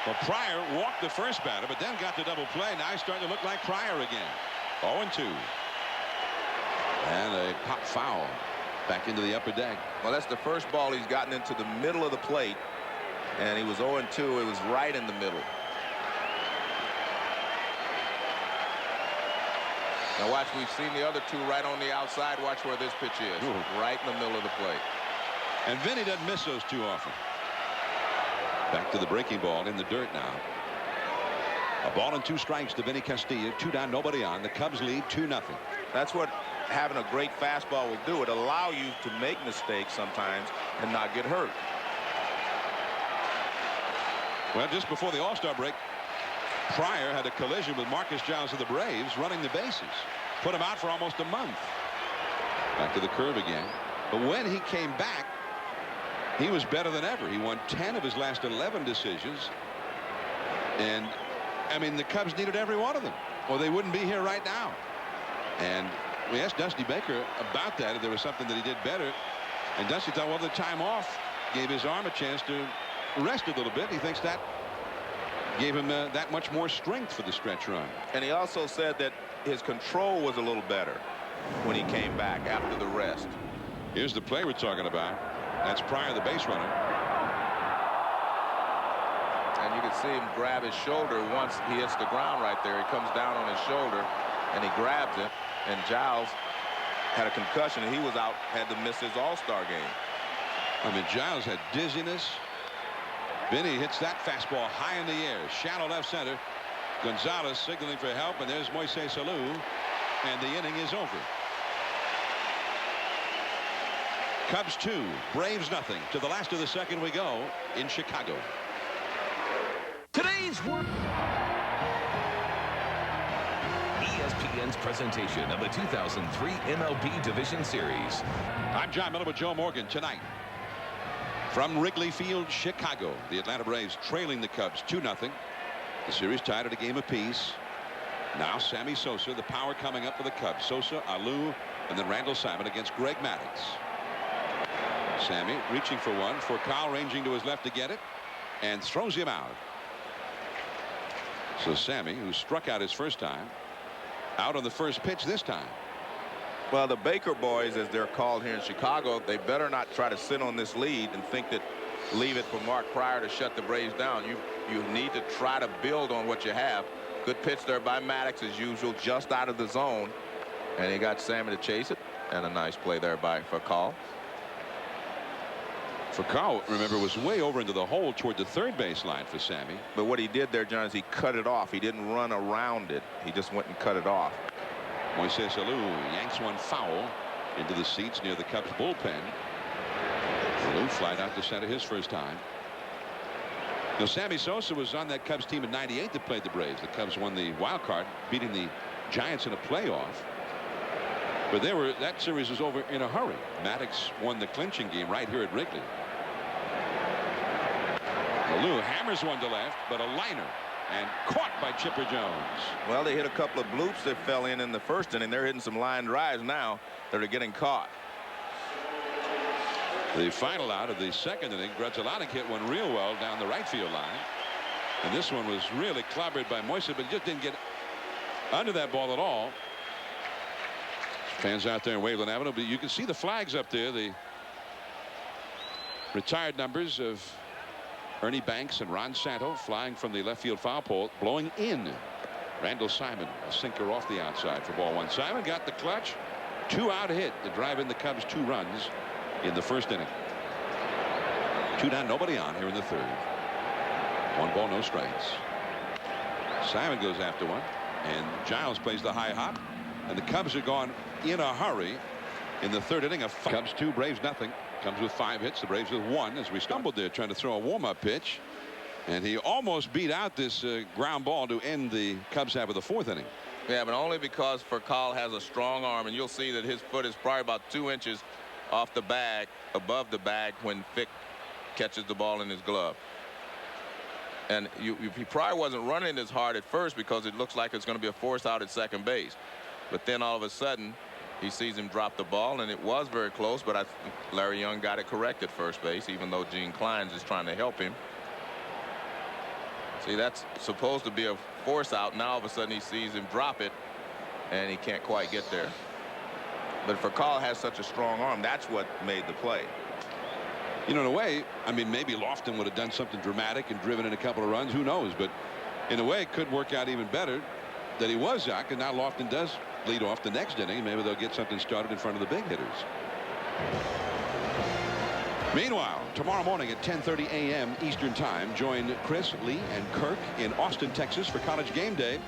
Well, Pryor walked the first batter, but then got the double play. Now he's starting to look like Pryor again. 0-2. And a pop foul back into the upper deck. Well, that's the first ball he's gotten into the middle of the plate, and he was 0-2. It was right in the middle. Now watch, we've seen the other 2 right on the outside. Watch where this pitch is. Ooh. Right in the middle of the plate. And Vinny doesn't miss those too often. Back to the breaking ball in the dirt now. A ball and 2 strikes to Vinny Castilla. 2 down, nobody on. The Cubs lead 2-0. That's what having a great fastball will do. It allow you to make mistakes sometimes and not get hurt. Well, just before the All-Star break, Pryor had a collision with Marcus Giles of the Braves running the bases. Put him out for almost a month. Back to the curve again. But when he came back, he was better than ever. He won 10 of his last 11 decisions. And, I mean, the Cubs needed every one of them, or they wouldn't be here right now. And we asked Dusty Baker about that, if there was something that he did better. And Dusty thought, well, the time off gave his arm a chance to rest a little bit. He thinks that gave him that much more strength for the stretch run. And he also said that his control was a little better when he came back after the rest. Here's the play we're talking about. That's Pryor, the base runner. And you can see him grab his shoulder once he hits the ground right there. He comes down on his shoulder and he grabs it. And Giles had a concussion and he was out, had to miss his All-Star game. I mean, Giles had dizziness. Vinny hits that fastball high in the air, shallow left center. Gonzalez signaling for help, and there's Moises Alou, and the inning is over. Cubs 2, Braves nothing. To the last of the second we go in Chicago. Today's work. ESPN's presentation of the 2003 MLB Division Series. I'm John Miller with Joe Morgan tonight. From Wrigley Field, Chicago, the Atlanta Braves trailing the Cubs 2-0. The series tied at a game apiece. Now Sammy Sosa, the power coming up for the Cubs. Sosa, Alou, and then Randall Simon against Greg Maddox. Sammy reaching for one. For Kyle ranging to his left to get it and throws him out. So Sammy, who struck out his first time, out on the first pitch this time. Well, the Baker boys, as they're called here in Chicago, they better not try to sit on this lead and think that leave it for Mark Pryor to shut the Braves down. You need to try to build on what you have. Good pitch there by Maddox as usual, just out of the zone, and he got Sammy to chase it, and a nice play there for Call. For Carl, remember, was way over into the hole toward the third base line for Sammy. But what he did there, John, is he cut it off. He didn't run around it. He just went and cut it off. Moises Alou yanks one foul into the seats near the Cubs bullpen. Alou flied out to center his first time. Now, Sammy Sosa was on that Cubs team in '98 that played the Braves. The Cubs won the wild card, beating the Giants in a playoff. But that series was over in a hurry. Maddox won the clinching game right here at Wrigley. Alou hammers one to left, but a liner, and caught by Chipper Jones. Well, they hit a couple of bloops that fell in the first inning. They're hitting some line drives now that are getting caught. The final out of the second inning, Grudzielanek hit one real well down the right field line. And this one was really clobbered by Moises, but he just didn't get under that ball at all. Fans out there in Waveland Avenue, but you can see the flags up there, the retired numbers of Ernie Banks and Ron Santo flying from the left field foul pole, blowing in. Randall Simon, a sinker off the outside for ball one. Simon got the clutch, 2-out hit to drive in the Cubs 2 runs in the first inning. 2 down, nobody on here in the third. 1 ball, no strikes. Simon goes after one, and Giles plays the high hop, and the Cubs are gone in a hurry in the third inning. Cubs 2, Braves nothing. Cubs with 5 hits, the Braves with 1 as we stumbled there trying to throw a warm-up pitch, and he almost beat out this ground ball to end the Cubs half of the 4th inning. Yeah, but only because Furcal has a strong arm, and you'll see that his foot is probably about 2 inches off the bag, above the bag, when Fick catches the ball in his glove. And he probably wasn't running as hard at first because it looks like it's going to be a force out at second base. But then all of a sudden, he sees him drop the ball, and it was very close, but I think Larry Young got it correct at first base, even though Gene Clines is trying to help him. See, that's supposed to be a force out. Now all of a sudden he sees him drop it, and he can't quite get there. But Furcal has such a strong arm. That's what made the play. You know, in a way, I mean, maybe Lofton would have done something dramatic and driven in a couple of runs. Who knows? But in a way, it could work out even better that he was Zach, and now Lofton does lead off the next inning. Maybe they'll get something started in front of the big hitters. Meanwhile, tomorrow morning at 10:30 a.m. Eastern Time, join Chris, Lee, and Kirk in Austin, Texas for College Game Day.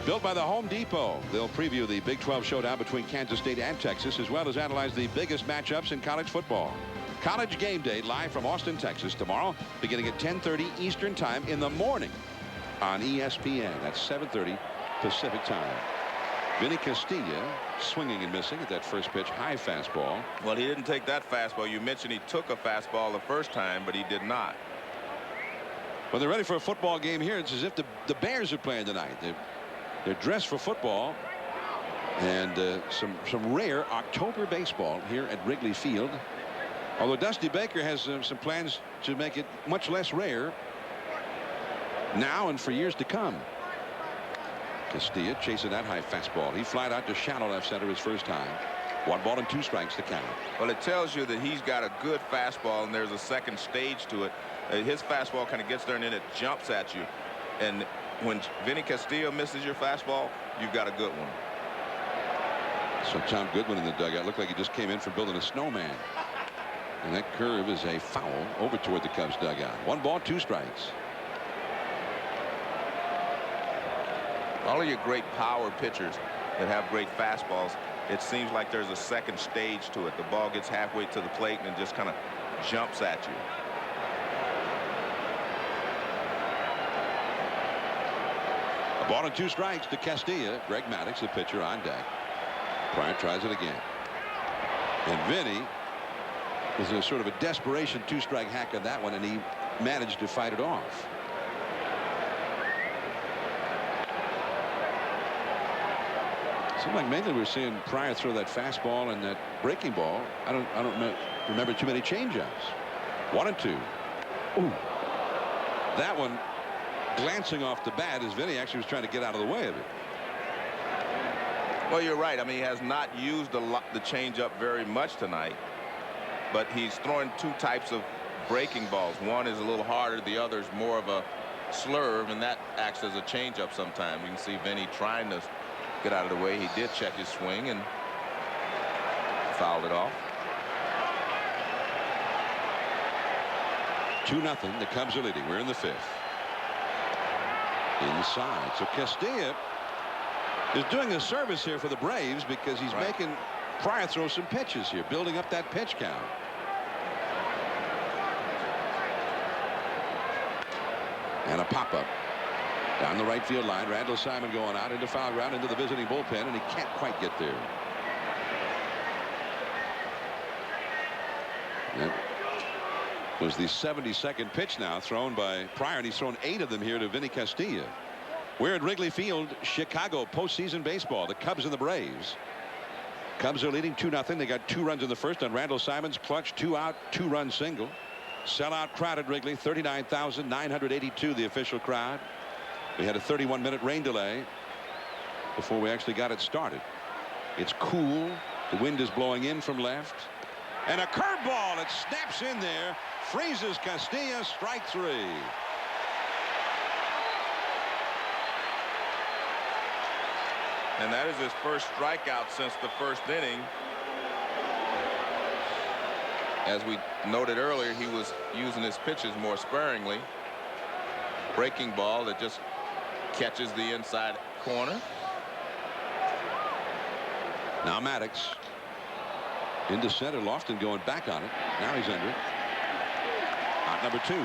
Built by the Home Depot, they'll preview the Big 12 showdown between Kansas State and Texas, as well as analyze the biggest matchups in college football. College Game Day live from Austin, Texas tomorrow, beginning at 10:30 Eastern Time in the morning on ESPN. That's 7:30 Pacific Time. Vinny Castilla swinging and missing at that first pitch, high fastball. Well, he didn't take that fastball. You mentioned he took a fastball the first time, but he did not. Well, they're ready for a football game here. It's as if the Bears are playing tonight. They're dressed for football, and some rare October baseball here at Wrigley Field. Although Dusty Baker has some plans to make it much less rare now and for years to come. Castilla chasing that high fastball. He flied out to shallow left center his first time. 1 ball and 2 strikes to count. Well, it tells you that he's got a good fastball, and there's a second stage to it. His fastball kind of gets there, and then it jumps at you. And when Vinny Castilla misses your fastball, you've got a good one. So Tom Goodwin in the dugout looked like he just came in from building a snowman. And that curve is a foul over toward the Cubs dugout. 1 ball, 2 strikes. All of your great power pitchers that have great fastballs it seems like there's a second stage to it. The ball gets halfway to the plate and just kind of jumps at you. A ball and 2 strikes to Castilla. Greg Maddox, the pitcher, on deck. Pryor tries it again. And Vinny is a sort of a desperation 2-strike hack on that one, and he managed to fight it off. Seemed like mainly we're seeing Pryor throw that fastball and that breaking ball. I don't remember too many changeups. 1-2. Ooh. That one glancing off the bat as Vinny actually was trying to get out of the way of it. Well, you're right. I mean, he has not used the changeup very much tonight, but he's throwing 2 types of breaking balls. One is a little harder, the other is more of a slurve, and that acts as a changeup sometimes. You can see Vinny trying to get out of the way. He did check his swing and fouled it off. 2-0. The Cubs are leading. We're in the 5th. Inside. So Castilla is doing a service here for the Braves because he's making Pryor throw some pitches here, building up that pitch count. And a pop-up down the right field line. Randall Simon going out into foul ground into the visiting bullpen, and he can't quite get there. That was the 72nd pitch now thrown by Pryor, and he's thrown 8 of them here to Vinny Castilla. We're at Wrigley Field, Chicago, postseason baseball. The Cubs and the Braves. Cubs are leading 2-0. They got 2 runs in the first on Randall Simon's clutch 2-out 2-run single. Sellout crowd at Wrigley, 39,982 the official crowd. We had a 31-minute rain delay before we actually got it started. It's cool. The wind is blowing in from left. And a curveball that snaps in there, freezes Castilla, strike 3. And that is his first strikeout since the first inning. As we noted earlier, he was using his pitches more sparingly. Breaking ball that just catches the inside corner. Now Maddox into center. Lofton going back on it. Now he's under it. Out number 2.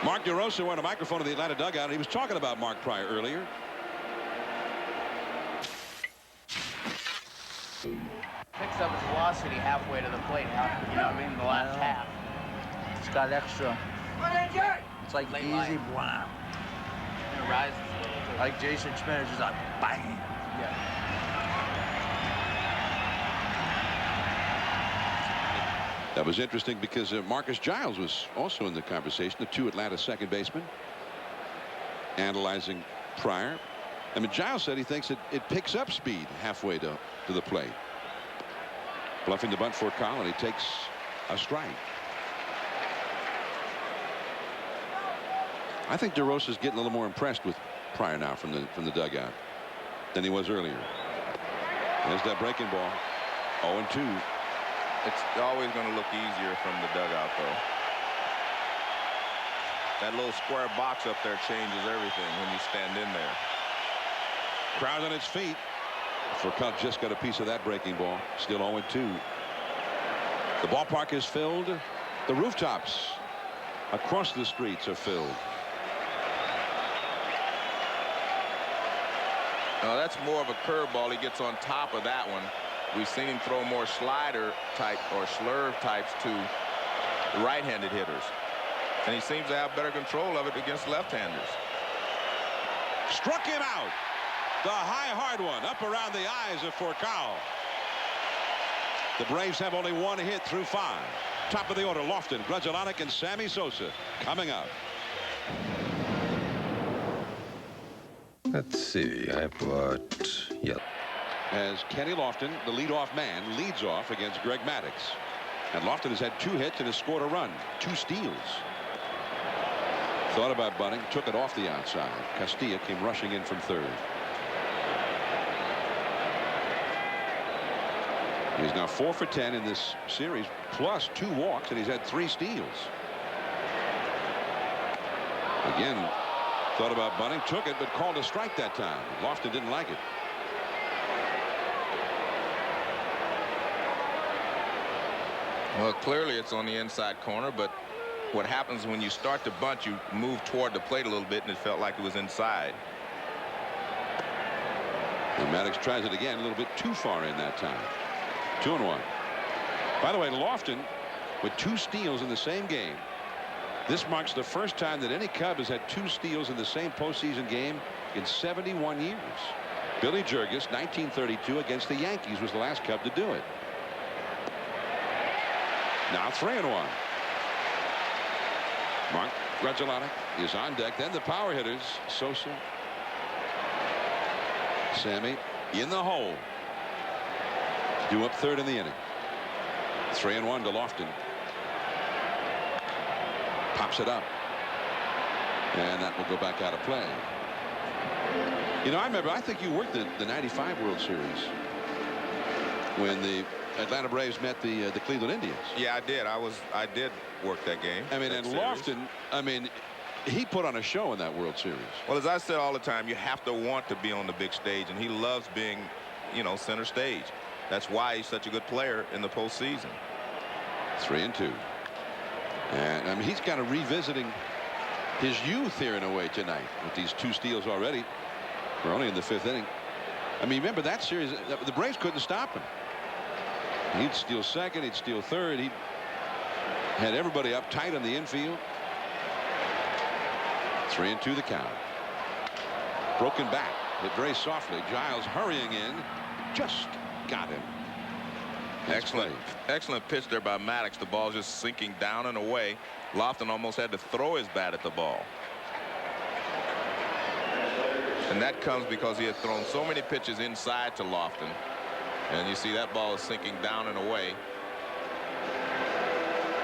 Mark DeRosa went on a microphone of the Atlanta dugout, and he was talking about Mark Pryor earlier. Picks up his velocity halfway to the plate. You know what I mean? The last half. It's got extra. It's like easy one. It rises a little bit. Like Jason Schmidt, just like bang. Yeah. That was interesting because Marcus Giles was also in the conversation, the 2 Atlanta second basemen, analyzing Pryor. I mean, Giles said he thinks it picks up speed halfway to the plate. Bluffing the bunt for Collin. He takes a strike. I think DeRosa's getting a little more impressed with Pryor now from the dugout than he was earlier. There's that breaking ball. 0-2. It's always going to look easier from the dugout, though. That little square box up there changes everything when you stand in there. Crowd on its feet. Furcal just got a piece of that breaking ball. Still 0-2. The ballpark is filled. The rooftops across the streets are filled. Now that's more of a curveball. He gets on top of that one. We've seen him throw more slider type or slurve types to right-handed hitters. And he seems to have better control of it against left-handers. Struck him out. The high hard one up around the eyes of Furcal. The Braves have only 1 hit through 5. Top of the order, Lofton, Grudzielanek, and Sammy Sosa coming up. Let's see, I've got, As Kenny Lofton, the leadoff man, leads off against Greg Maddox. And Lofton has had 2 hits and has scored a run, 2 steals. Thought about bunting, took it off the outside. Castilla came rushing in from third. He's now 4 for 10 in this series, plus 2 walks, and he's had 3 steals. Again, Thought about bunting, took it, but called a strike that time. Lofton didn't like it. Well, clearly it's on the inside corner, but what happens when you start to bunt, you move toward the plate a little bit, and it felt like it was inside. And Maddox tries it again, a little bit too far in that time. 2-1. By the way, Lofton with 2 steals in the same game. This marks the first time that any Cub has had 2 steals in the same postseason game in 71 years. Billy Jurgis, 1932, against the Yankees, was the last Cub to do it. Now 3-1. Mark Grudzielanek is on deck. Then the power hitters, Sosa, Sammy in the hole. Due up 3rd in the inning. 3-1 to Lofton. Pops it up. And that will go back out of play. You know, I remember, I think you worked the 95 World Series when the Atlanta Braves met the Cleveland Indians. Yeah, I did. I did work that game. I mean, and Lofton, I mean, he put on a show in that World Series. Well, as I said all the time, you have to want to be on the big stage, and he loves being, you know, center stage. That's why he's such a good player in the postseason. 3-2. And I mean, he's kind of revisiting his youth here in a way tonight with these 2 steals already. We're only in the 5th inning. I mean, remember that series, the Braves couldn't stop him. He'd steal 2nd, he'd steal 3rd. He had everybody up tight on the infield. 3-2 the count. Broken back, hit very softly. Giles hurrying in, just got him. Excellent pitch there by Maddox. The ball just sinking down and away. Lofton almost had to throw his bat at the ball. And that comes because he had thrown so many pitches inside to Lofton. And you see that ball is sinking down and away.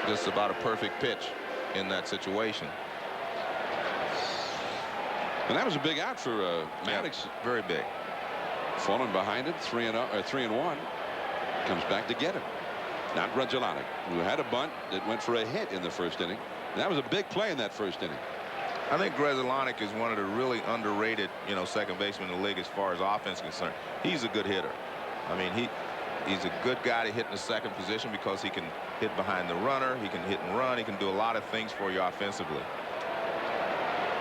Just about a perfect pitch in that situation. And that was a big out for Maddox. Yeah, very big. Falling behind it, 3-1. Comes back to get him. Now Grudzielanek, who had a bunt that went for a hit in the 1st inning. And that was a big play in that 1st inning. I think Grudzielanek is one of the really underrated, you know, second basemen in the league as far as offense is concerned. He's a good hitter. I mean, he's a good guy to hit in the 2nd position because he can hit behind the runner. He can hit and run. He can do a lot of things for you offensively.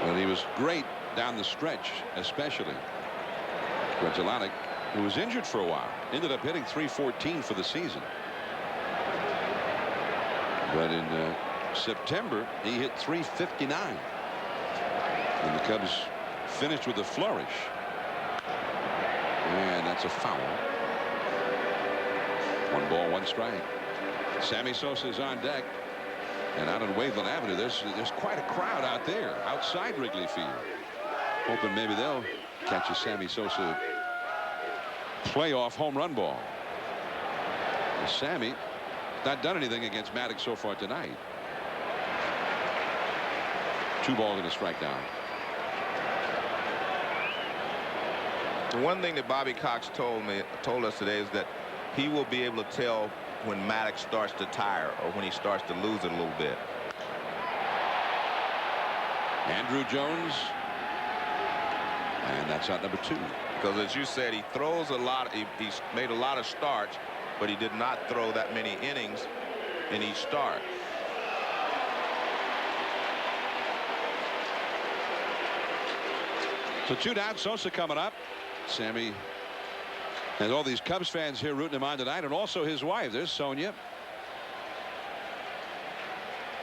Well, he was great down the stretch, especially. Grudzielanek, who was injured for a while, ended up hitting .314 for the season. But in September, he hit .359. And the Cubs finished with a flourish. And that's a foul. 1 ball, 1 strike. Sammy Sosa is on deck. And out on Waveland Avenue, there's quite a crowd out there outside Wrigley Field. Hoping maybe they'll catch a Sammy Sosa playoff home run ball. And Sammy not done anything against Maddox so far tonight. 2 balls and a strike down. The one thing that Bobby Cox told us today is that he will be able to tell when Maddox starts to tire or when he starts to lose it a little bit. Andrew Jones. And that's out number 2. Because as you said, he throws a lot. He's made a lot of starts, but he did not throw that many innings in each start. So 2 down. Sosa coming up. Sammy and all these Cubs fans here rooting him on tonight, and also his wife. There's Sonia.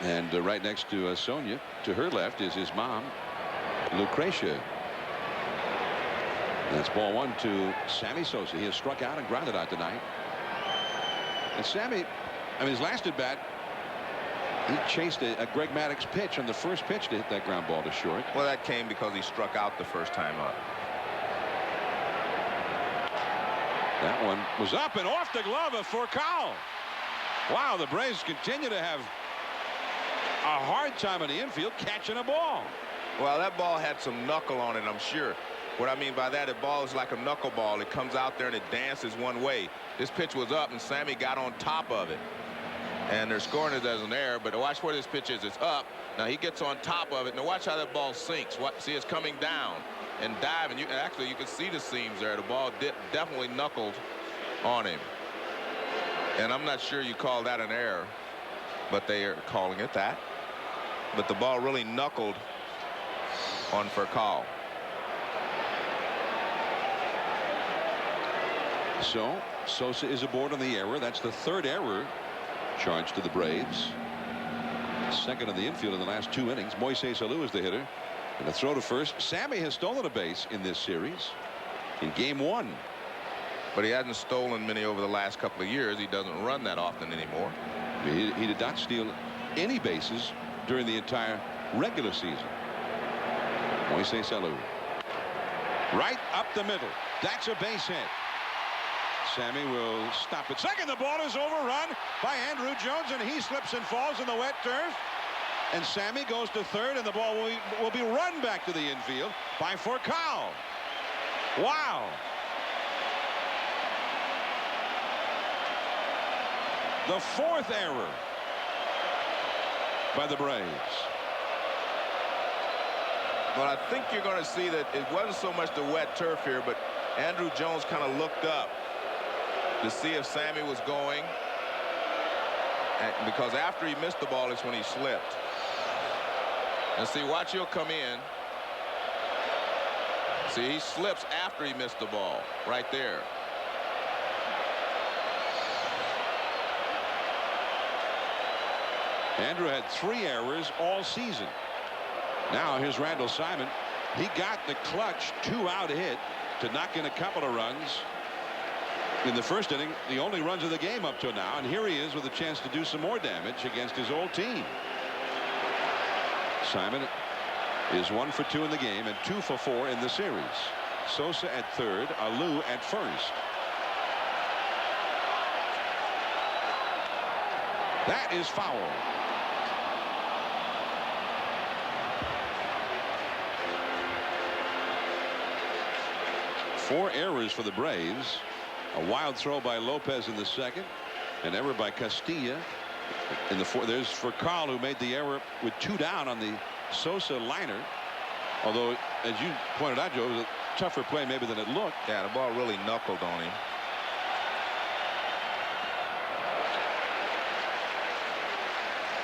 And right next to Sonia, to her left, is his mom, Lucretia. And that's ball 1 to Sammy Sosa. He has struck out and grounded out tonight. And Sammy, I mean, his last at bat, he chased a Greg Maddox pitch on the first pitch to hit that ground ball to short. Well, that came because he struck out the first time up. That one was up and off the glove of Furcal. Wow, the Braves continue to have a hard time in the infield catching a ball. Well, that ball had some knuckle on it, I'm sure. What I mean by that, the ball is like a knuckleball. It comes out there and it dances one way. This pitch was up and Sammy got on top of it. And they're scoring it as an error, but watch where this pitch is. It's up. Now he gets on top of it. Now watch how that ball sinks. See, it's coming down and diving. Actually, you can see the seams there. The ball definitely knuckled on him. And I'm not sure you call that an error, but they are calling it that. But the ball really knuckled on Furcal. So Sosa is aboard on the error. That's the third error charged to the Braves. Second in the infield in the last 2 innings. Moises Alou is the hitter. And a throw to first. Sammy has stolen a base in this series in game 1. But he hasn't stolen many over the last couple of years. He doesn't run that often anymore. He did not steal any bases during the entire regular season. Moises Alou. Right up the middle. That's a base hit. Sammy will stop at second. The ball is overrun by Andrew Jones, and he slips and falls in the wet turf. And Sammy goes to third, and the ball will be run back to the infield by Furcal. Wow. The fourth error by the Braves. But I think you're going to see that it wasn't so much the wet turf here, but Andrew Jones kind of looked up to see if Sammy was going. Because after he missed the ball, it's when he slipped. And see, watch, he'll come in. See, he slips after he missed the ball right there. Andrew had 3 errors all season. Now here's Randall Simon. He got the clutch 2-out hit to knock in a couple of runs in the first inning, the only runs of the game up to now, and here he is with a chance to do some more damage against his old team. Simon is 1 for 2 in the game and 2 for 4 in the series. Sosa at third, Alou at first. That is foul. Four errors for the Braves. A wild throw by Lopez in the second. An error by Castilla in the fourth. There's Furcal, who made the error with 2 down on the Sosa liner. Although, as you pointed out, Joe, it was a tougher play maybe than it looked. Yeah, the ball really knuckled on him.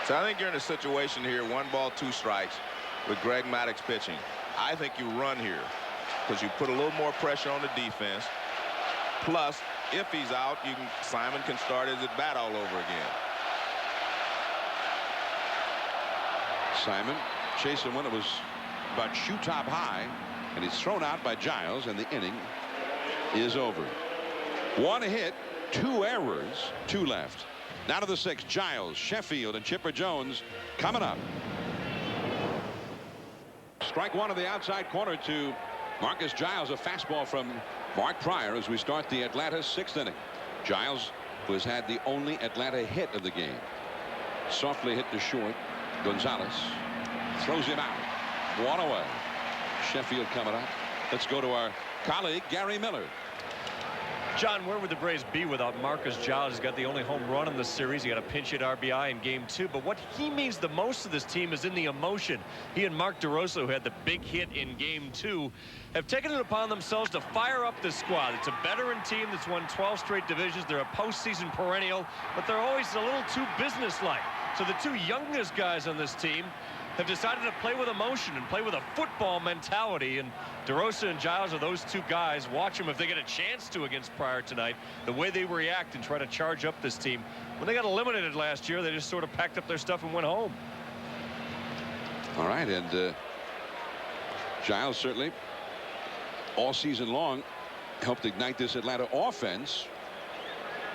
So I think you're in a situation here, 1 ball, 2 strikes with Greg Maddox pitching. I think you run here because you put a little more pressure on the defense. Plus, if he's out, Simon can start his at bat all over again. Simon chasing one that was about shoe top high, and he's thrown out by Giles, and the inning is over. 1 hit, 2 errors, 2 left. Now to the 6th, Giles, Sheffield, and Chipper Jones coming up. Strike 1 of the outside corner to Marcus Giles. A fastball from Mark Pryor as we start the Atlanta 6th inning. Giles, who has had the only Atlanta hit of the game. Softly hit to short. Gonzalez throws him out. 1 away. Sheffield coming up. Let's go to our colleague Gary Miller. John, where would the Braves be without Marcus Giles? He's got the only home run in the series. He got a pinch hit RBI in game 2. But what he means the most to this team is in the emotion. He and Mark DeRosa, who had the big hit in game 2, have taken it upon themselves to fire up this squad. It's a veteran team that's won 12 straight divisions. They're a postseason perennial, but they're always a little too businesslike. So the 2 youngest guys on this team have decided to play with emotion and play with a football mentality. And DeRosa and Giles are those 2 guys. Watch them if they get a chance to against Pryor tonight. The way they react and try to charge up this team. When they got eliminated last year, they just sort of packed up their stuff and went home. All right, and Giles certainly all season long helped ignite this Atlanta offense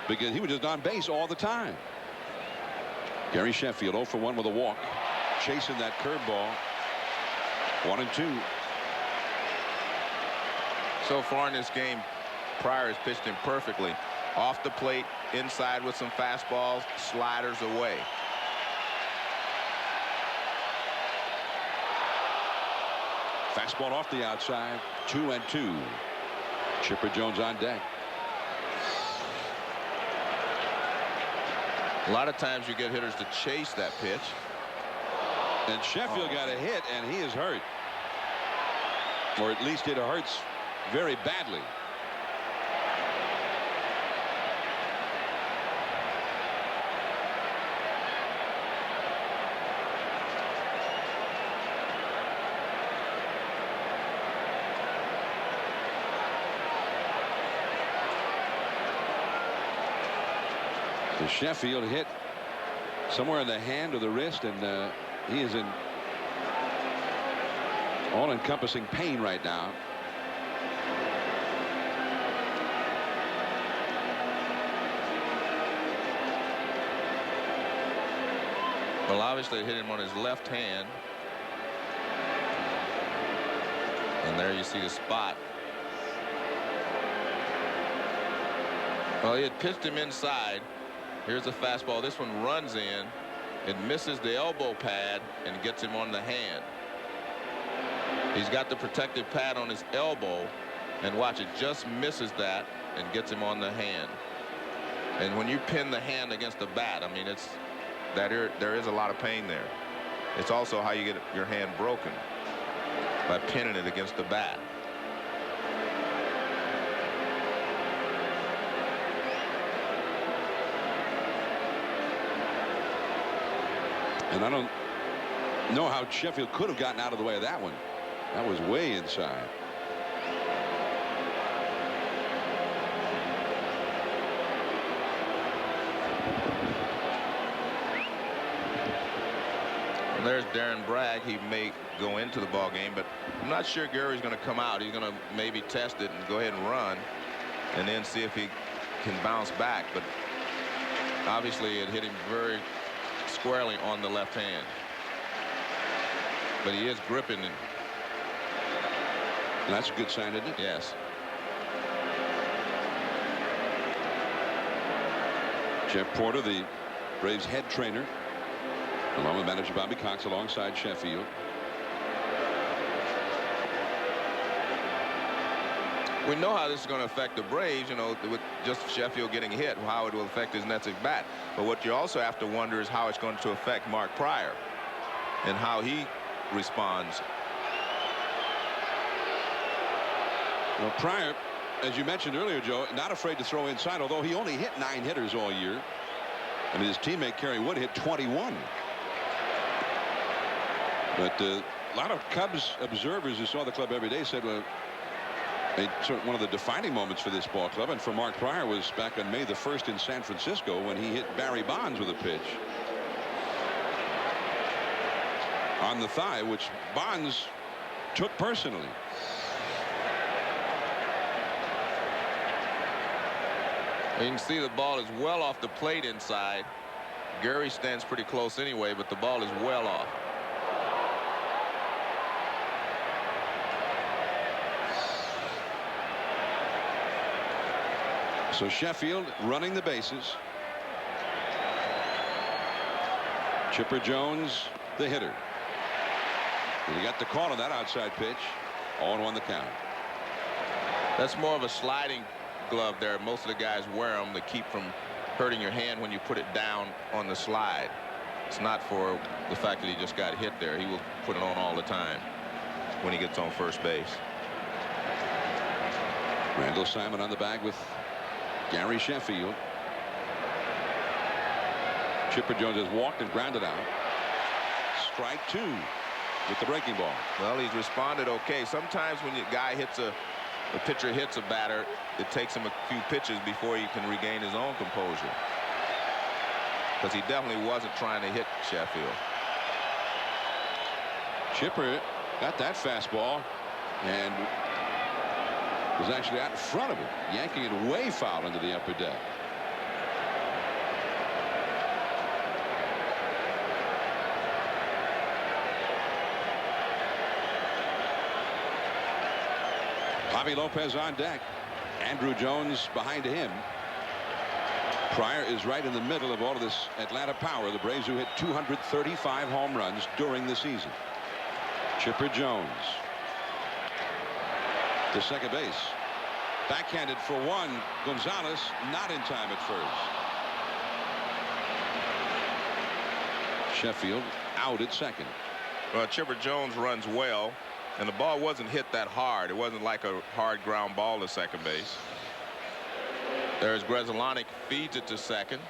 because he was just on base all the time. Gary Sheffield 0 for 1 with a walk. Chasing that curveball. 1 and 2. So far in this game, Pryor has pitched him perfectly. Off the plate, inside with some fastballs, sliders away. Fastball off the outside. 2 and 2. Chipper Jones on deck. A lot of times you get hitters to chase that pitch. And Sheffield got a hit, and he is hurt. Or at least it hurts very badly. The Sheffield hit somewhere in the hand or the wrist, and he is in all-encompassing pain right now. Well, obviously it hit him on his left hand. And there you see the spot. Well, he had pitched him inside. Here's a fastball. This one runs in. It misses the elbow pad and gets him on the hand. He's got the protective pad on his elbow, and watch, it just misses that and gets him on the hand. And when you pin the hand against the bat, I mean, there is a lot of pain there. It's also how you get your hand broken, by pinning it against the bat. And I don't know how Sheffield could have gotten out of the way of that one. That was way inside. And there's Darren Bragg. He may go into the ball game, but I'm not sure Gary's going to come out. He's going to maybe test it and go ahead and run, and then see if he can bounce back. But obviously it hit him very squarely on the left hand. But he is gripping it. And that's a good sign, isn't it? Yes. Jeff Porter, the Braves head trainer, along with manager Bobby Cox, alongside Sheffield. We know how this is going to affect the Braves, you know, with just Sheffield getting hit, how it will affect his nets at bat. But what you also have to wonder is how it's going to affect Mark Pryor and how he responds. Well, Pryor, as you mentioned earlier, Joe, not afraid to throw inside, although he only hit 9 hitters all year. I mean, his teammate Kerry Wood hit 21. But a lot of Cubs observers who saw the club every day said, well, one of the defining moments for this ball club and for Mark Pryor was back on May the 1st in San Francisco when he hit Barry Bonds with a pitch on the thigh, which Bonds took personally. You can see the ball is well off the plate inside. Gary stands pretty close anyway, but the ball is well off. So Sheffield running the bases. Chipper Jones, the hitter. And he got the call on that outside pitch. 0-1 the count. That's more of a sliding glove there. Most of the guys wear them to keep from hurting your hand when you put it down on the slide. It's not for the fact that he just got hit there. He will put it on all the time when he gets on first base. Randall Simon on the bag with Gary Sheffield. Chipper Jones has walked and grounded out. Strike 2 with the breaking ball. Well, he's responded okay. Sometimes when a guy hits a pitcher hits a batter, it takes him a few pitches before he can regain his own composure. Because he definitely wasn't trying to hit Sheffield. Chipper got that fastball and was actually out in front of it, yanking it way foul into the upper deck. Javi Lopez on deck. Andrew Jones behind him. Pryor is right in the middle of all of this Atlanta power. The Braves who hit 235 home runs during the season. Chipper Jones to second base. Backhanded for one. Gonzalez not in time at first. Sheffield out at second. Well, Chipper Jones runs well, and the ball wasn't hit that hard. It wasn't like a hard ground ball to second base. There's Grzelcyk, feeds it to second.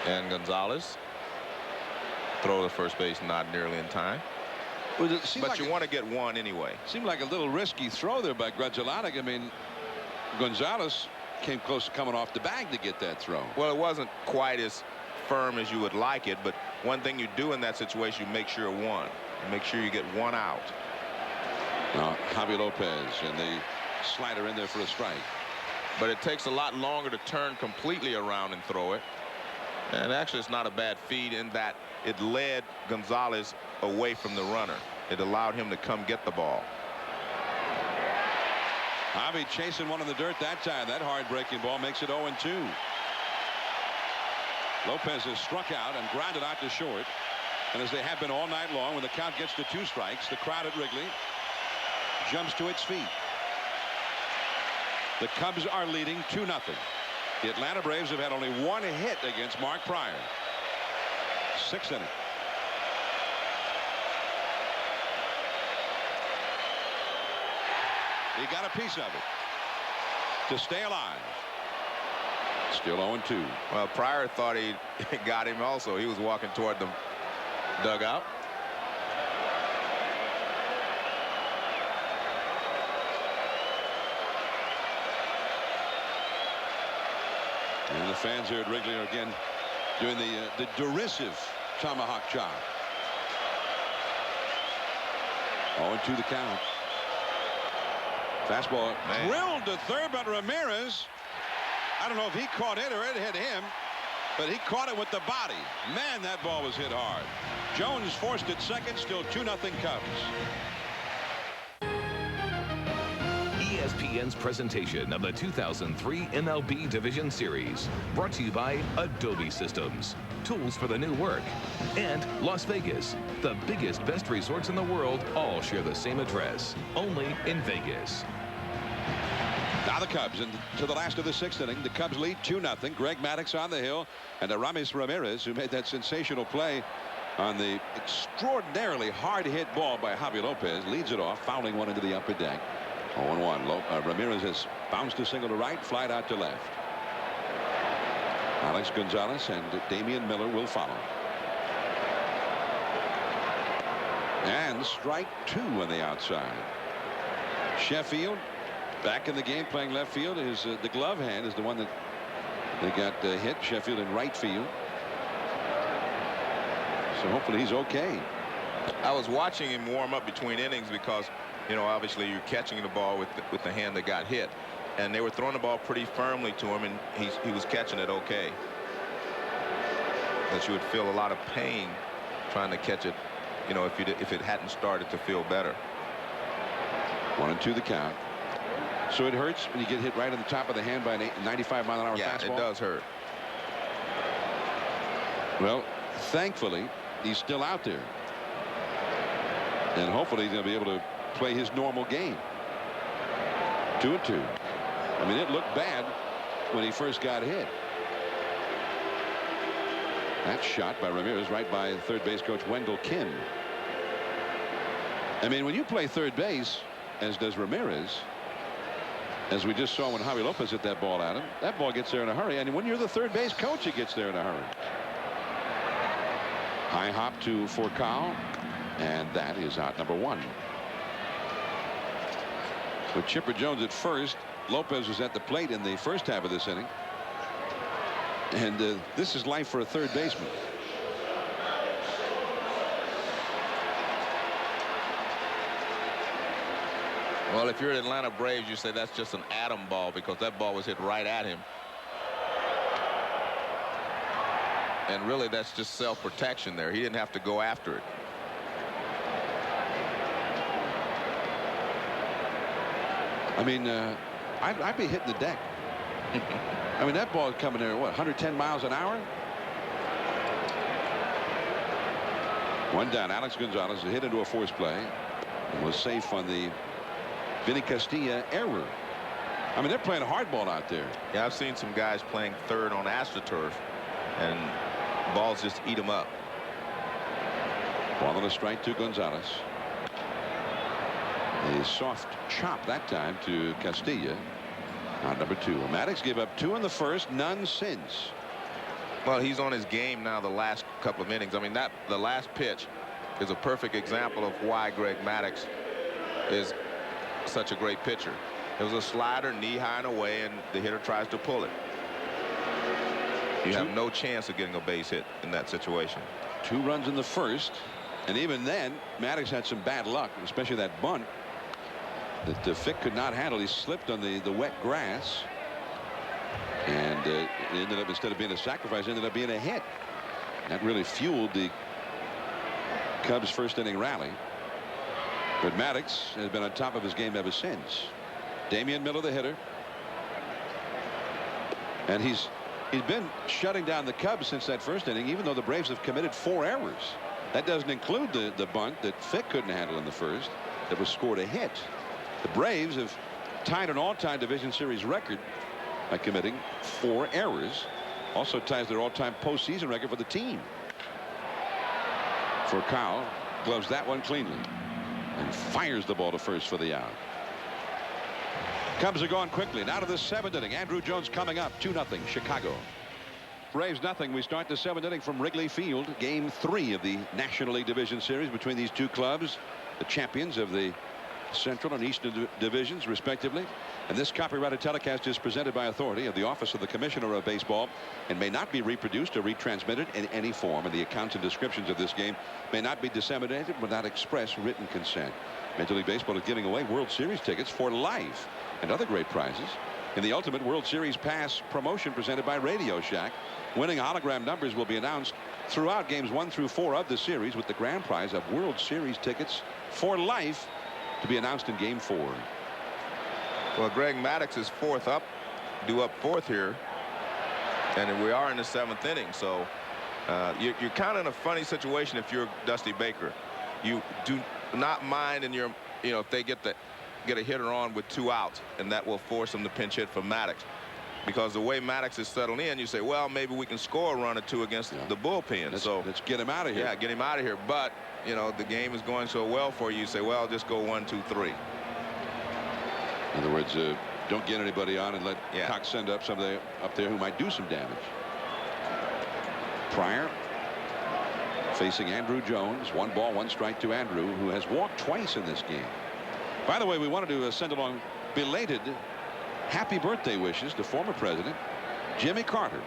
And Gonzalez throw to first base, not nearly in time. But like you want to get one anyway. Seemed like a little risky throw there by Grzelcyk. I mean, Gonzalez came close to coming off the bag to get that throw. Well, it wasn't quite as firm as you would like it, but one thing you do in that situation, you make sure one. You make sure you get one out. Now, Javi Lopez, and the slider in there for a strike. But it takes a lot longer to turn completely around and throw it. And actually, it's not a bad feed in that it led Gonzalez away from the runner. It allowed him to come get the ball. Javi chasing one in the dirt that time. That hard breaking ball makes it 0-2. Lopez is struck out and grounded out to short. And as they have been all night long, when the count gets to 2 strikes, the crowd at Wrigley jumps to its feet. The Cubs are leading 2-0. The Atlanta Braves have had only 1 hit against Mark Pryor. 6th inning. He got a piece of it to stay alive. Still 0-2. Well, Pryor thought he got him also. He was walking toward the dugout. And the fans here at Wrigley are again doing the derisive tomahawk chop. 0-2 the count. Fastball drilled to third, but Ramirez, I don't know if he caught it or it hit him, but he caught it with the body. Man, that ball was hit hard. Jones forced it second, still 2-0 Cubs. ESPN's presentation of the 2003 MLB Division Series, brought to you by Adobe Systems, tools for the new work, and Las Vegas, the biggest, best resorts in the world, all share the same address, only in Vegas. Now the Cubs into the last of the 6th inning. The Cubs lead 2-0. Greg Maddox on the hill, and Aramis Ramirez, who made that sensational play on the extraordinarily hard hit ball by Javi Lopez, leads it off, fouling one into the upper deck. 0-1. Ramirez has bounced a single to right, flied out to left. Alex Gonzalez and Damian Miller will follow. And strike 2 on the outside. Sheffield back in the game, playing left field. Is the glove hand is the one that they got hit. Sheffield in right field. So hopefully he's okay. I was watching him warm up between innings because, you know, obviously you're catching the ball with the hand that got hit, and they were throwing the ball pretty firmly to him, and he was catching it okay. But you would feel a lot of pain trying to catch it, you know, if it hadn't started to feel better. 1-2 the count. So it hurts when you get hit right on the top of the hand by a 95-mile-an-hour fastball? Yeah, it does hurt. Well, thankfully, he's still out there. And hopefully he's going to be able to play his normal game. 2-2. I mean, it looked bad when he first got hit. That shot by Ramirez right by third base coach Wendell Kim. I mean, when you play third base, as does Ramirez, as we just saw when Javi Lopez hit that ball at him, that ball gets there in a hurry. And when you're the third base coach, it gets there in a hurry. High hop to Furcal, and that is out number 1. With Chipper Jones at first, Lopez was at the plate in the first half of this inning. And this is life for a third baseman. Well, if you're Atlanta Braves, you say that's just an atom ball because that ball was hit right at him. And really, that's just self-protection there. He didn't have to go after it. I mean, I'd be hitting the deck. I mean, that ball is coming there, what, 110 miles an hour? One down. Alex Gonzalez hit into a force play and was safe on the Vinny Castilla error. I mean, they're playing hardball out there. Yeah, I've seen some guys playing third on AstroTurf, and balls just eat him up. Ball on a strike to Gonzalez. A soft chop that time to Castilla on number 2. Maddox gave up 2 in the first, none since. Well, he's on his game now the last couple of innings. I mean, the last pitch is a perfect example of why Greg Maddox is such a great pitcher. It was a slider knee high and away, and the hitter tries to pull it. You have no chance of getting a base hit in that situation. 2 runs in the first, and even then Maddox had some bad luck, especially that bunt that Fick could not handle. He slipped on the wet grass, and it ended up, instead of being a sacrifice, ended up being a hit. That really fueled the Cubs' first inning rally. But Maddox has been on top of his game ever since. Damian Miller, the hitter, and he's been shutting down the Cubs since that first inning, even though the Braves have committed 4 errors. That doesn't include the bunt that Fick couldn't handle in the first that was scored a hit. The Braves have tied an all-time division series record by committing 4 errors. Also ties their all-time postseason record for the team. For Kyle, gloves that one cleanly and fires the ball to first for the out. Cubs are going quickly. Now to the 7th inning. Andrew Jones coming up. 2-0 Chicago. Braves nothing. We start the 7th inning from Wrigley Field. Game 3 of the National League Division Series between these 2 clubs, the champions of the Central and Eastern divisions, respectively. And this copyrighted telecast is presented by authority of the Office of the Commissioner of Baseball and may not be reproduced or retransmitted in any form. And the accounts and descriptions of this game may not be disseminated without express written consent. Major League Baseball is giving away World Series tickets for life and other great prizes in the Ultimate World Series Pass promotion presented by Radio Shack. Winning hologram numbers will be announced throughout games 1 through 4 of the series, with the grand prize of World Series tickets for life to be announced in game 4. Well, Greg Maddox is due up fourth here, and we are in the 7th inning. So you're kind of in a funny situation if you're Dusty Baker. You do not mind in your, if they get a hitter on with 2 outs, and that will force them to pinch hit for Maddox. Because the way Maddox is settled in, you say, well, maybe we can score a run or 2 against the bullpen. Let's get him out of here. Yeah, get him out of here. But, the game is going so well for you. You say, well, just go 1, 2, 3. In other words, don't get anybody on and let Cox send up somebody up there who might do some damage. Pryor facing Andrew Jones. 1 ball, 1 strike to Andrew, who has walked twice in this game. By the way, we wanted to send along belated happy birthday wishes to former President Jimmy Carter,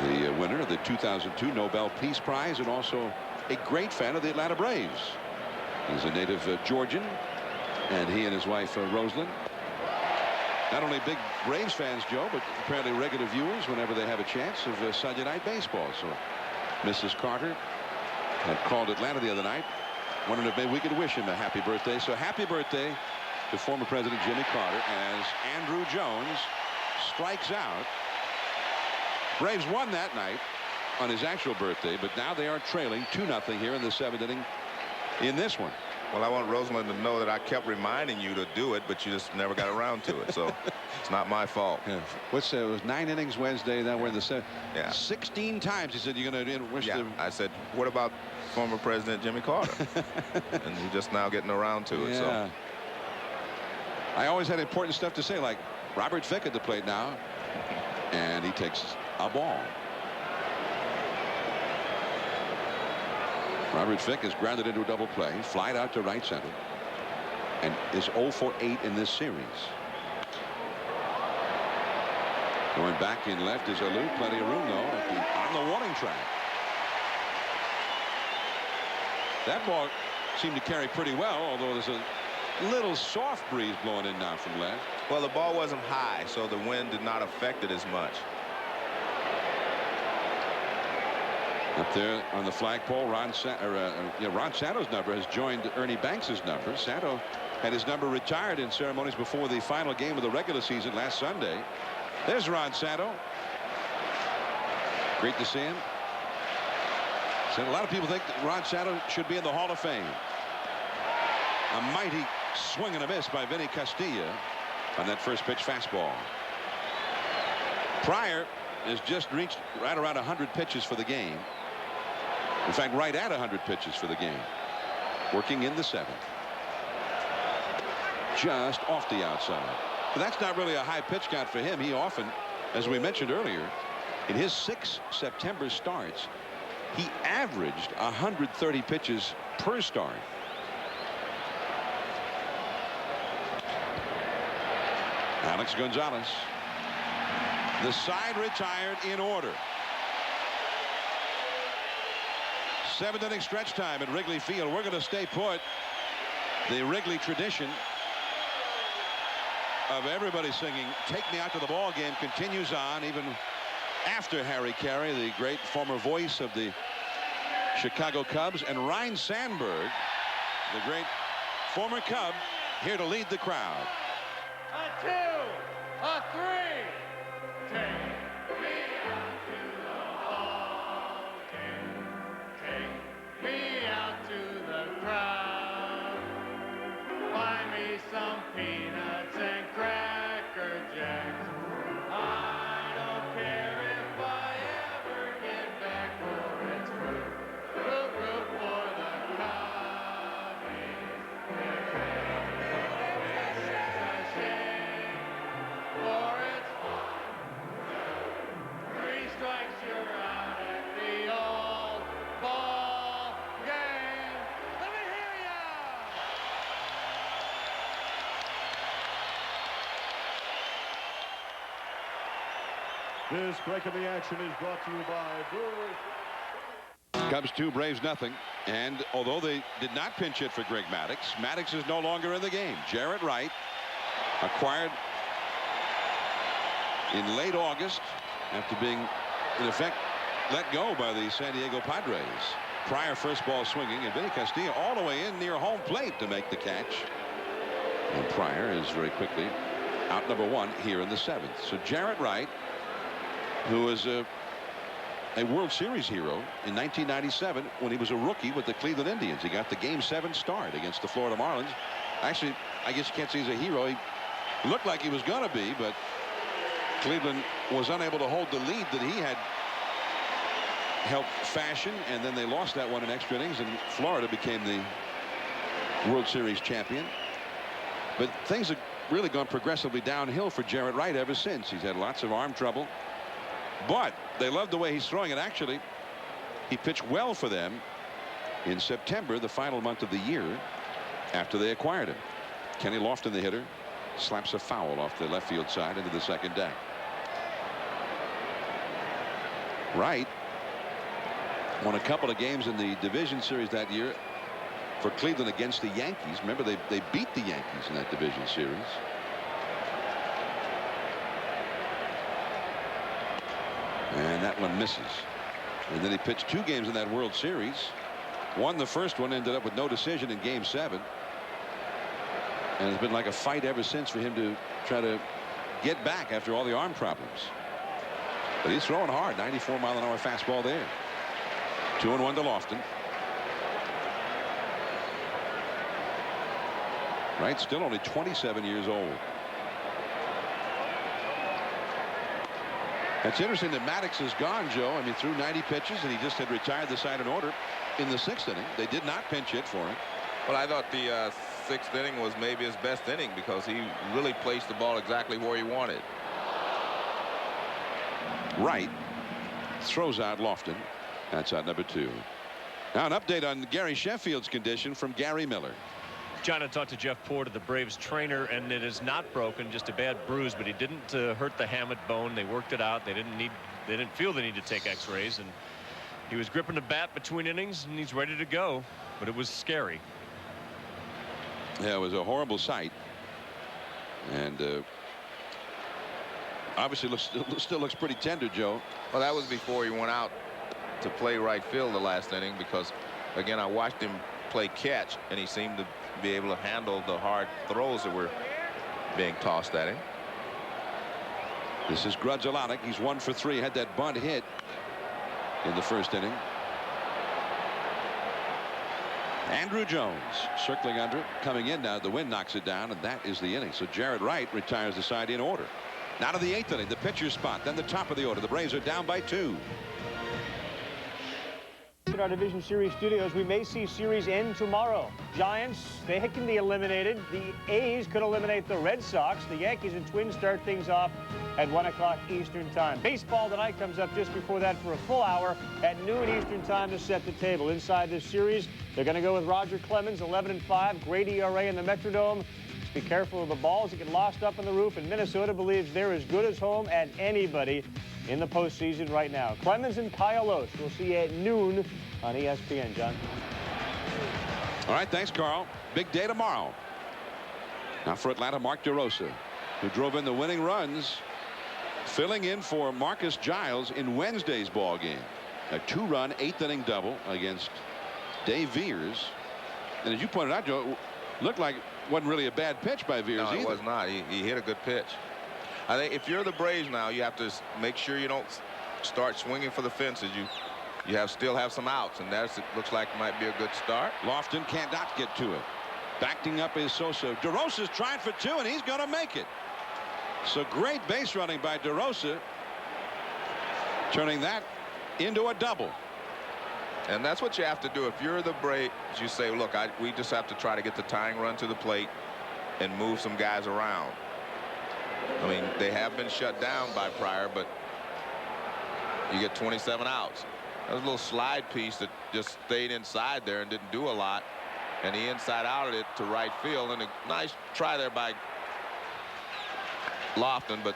the winner of the 2002 Nobel Peace Prize and also a great fan of the Atlanta Braves. He's a native Georgian, and he and his wife Rosalind, not only big Braves fans, Joe, but apparently regular viewers whenever they have a chance of Sunday Night Baseball. So Mrs. Carter had called Atlanta the other night, wondering if maybe we could wish him a happy birthday. So happy birthday to former President Jimmy Carter as Andrew Jones strikes out. Braves won that night on his actual birthday, but now they are trailing 2-0 here in the 7th inning in this one. Well, I want Rosalind to know that I kept reminding you to do it, but you just never got around to it. So it's not my fault. Yeah. It was 9 innings Wednesday. Now we're in the 7th. Yeah. 16 times he said you're going to wish them. I said, what about former President Jimmy Carter? And you're just now getting around to it. So I always had important stuff to say, like Robert Fick at the plate now, and he takes a ball. Robert Fick is grounded into a double play, flied out to right center, and is 0 for 8 in this series. Going back in left is Alou. Plenty of room, though, on the warning track. That ball seemed to carry pretty well, although there's a little soft breeze blowing in now from left. Well, the ball wasn't high, so the wind did not affect it as much. Up there on the flagpole, Ron Santo's number has joined Ernie Banks's number. Santo had his number retired in ceremonies before the final game of the regular season last Sunday. There's Ron Santo. Great to see him. So a lot of people think that Ron Santo should be in the Hall of Fame. A mighty swing and a miss by Vinny Castilla on that first pitch fastball. Pryor has just reached right around 100 pitches for the game. In fact, right at 100 pitches for the game. Working in the 7th. Just off the outside. But that's not really a high pitch count for him. He often, as we mentioned earlier, in his 6 September starts, he averaged 130 pitches per start. Alex Gonzalez. The side retired in order. 7th inning stretch time at Wrigley Field. We're going to stay put. The Wrigley tradition of everybody singing "Take Me Out to the Ball Game" continues on even after Harry Carey, the great former voice of the Chicago Cubs, and Ryne Sandberg, the great former Cub, here to lead the crowd. A 2, a 3. Take me out to the ball game. Take me out to the crowd. Buy me some peanuts and Cracker Jacks. I don't care if I ever get back, for it's root for the Cubbies. For it's 3 strikes, you're out at the old ball game. Let me hear ya! This break of the action is brought to you by Brewers. Cubs 2, Braves nothing. And although they did not pinch hit for Greg Maddox, Maddox is no longer in the game. Jarrett Wright, acquired in late August after being, in effect, let go by the San Diego Padres. Pryor first ball swinging, and Vinny Castilla all the way in near home plate to make the catch. And Pryor is very quickly out number 1 here in the 7th. So Jarrett Wright, who is a World Series hero in 1997 when he was a rookie with the Cleveland Indians. He got the Game 7 start against the Florida Marlins. Actually, I guess you can't say he's a hero. He looked like he was going to be, but Cleveland was unable to hold the lead that he had helped fashion, and then they lost that one in extra innings, and Florida became the World Series champion. But things have really gone progressively downhill for Jarrett Wright ever since. He's had lots of arm trouble, but they love the way he's throwing it. Actually, he pitched well for them in September, the final month of the year, after they acquired him. Kenny Lofton, the hitter, slaps a foul off the left field side into the second deck. Wright won a couple of games in the division series that year for Cleveland against the Yankees. Remember, they beat the Yankees in that division series. And that one misses. And then he pitched 2 games in that World Series. Won the first one, ended up with no decision in Game 7. And it's been like a fight ever since for him to try to get back after all the arm problems. But he's throwing hard. 94-mile-an-hour fastball there. 2-1 to Lofton. Wright still only 27 years old. It's interesting that Maddox is gone, Joe. I mean, threw 90 pitches, and he just had retired the side in order in the 6th inning. They did not pinch hit for him. Well, I thought the 6th inning was maybe his best inning because he really placed the ball exactly where he wanted. Wright throws out Lofton. That's out number 2. Now an update on Gary Sheffield's condition from Gary Miller. John, I talked to Jeff Porter, the Braves trainer, and it is not broken, just a bad bruise, but he didn't hurt the hamate bone. They worked it out. They didn't feel the need to take x-rays, and he was gripping the bat between innings, and he's ready to go, but it was scary. Yeah, it was a horrible sight, and obviously still looks pretty tender, Joe. Well, that was before he went out to play right field the last inning, because again, I watched him play catch, and he seemed to be able to handle the hard throws that were being tossed at him. This is Grudzielanek. He's 1 for 3. Had that bunt hit in the 1st inning. Andrew Jones circling under it, coming in now. The wind knocks it down, and that is the inning. So Jarrett Wright retires the side in order. Now to the 8th inning, the pitcher's spot, then the top of the order. The Braves are down by 2. In our Division Series studios, we may see series end tomorrow. Giants, they can be eliminated. The A's could eliminate the Red Sox. The Yankees and Twins start things off at 1 o'clock Eastern Time. Baseball tonight comes up just before that for a full hour at noon Eastern Time to set the table. Inside this series, they're going to go with Roger Clemens, 11-5, great ERA in the Metrodome. Just be careful of the balls that get lost up on the roof, and Minnesota believes they're as good as home at anybody in the postseason right now. Clemens and Kyle Oates, we'll see you at noon on ESPN, John. All right, thanks, Carl. Big day tomorrow. Now for Atlanta, Mark DeRosa, who drove in the winning runs, filling in for Marcus Giles in Wednesday's ball game. A 2-run 8th inning double against Dave Veers. And as you pointed out, Joe, looked like it wasn't really a bad pitch by Veers either. No, it was not. He hit a good pitch. I think if you're the Braves now, you have to make sure you don't start swinging for the fences. You still have some outs, and it looks like it might be a good start. Lofton cannot get to it. Backing up is Sosa. DeRosa's trying for 2, and he's going to make it. So great base running by DeRosa, turning that into a double. And that's what you have to do. If you're the Braves, you say, look, we just have to try to get the tying run to the plate and move some guys around. I mean, they have been shut down by Pryor, but you get 27 outs. That was a little slide piece that just stayed inside there and didn't do a lot. And he inside outed it to right field. And a nice try there by Lofton, but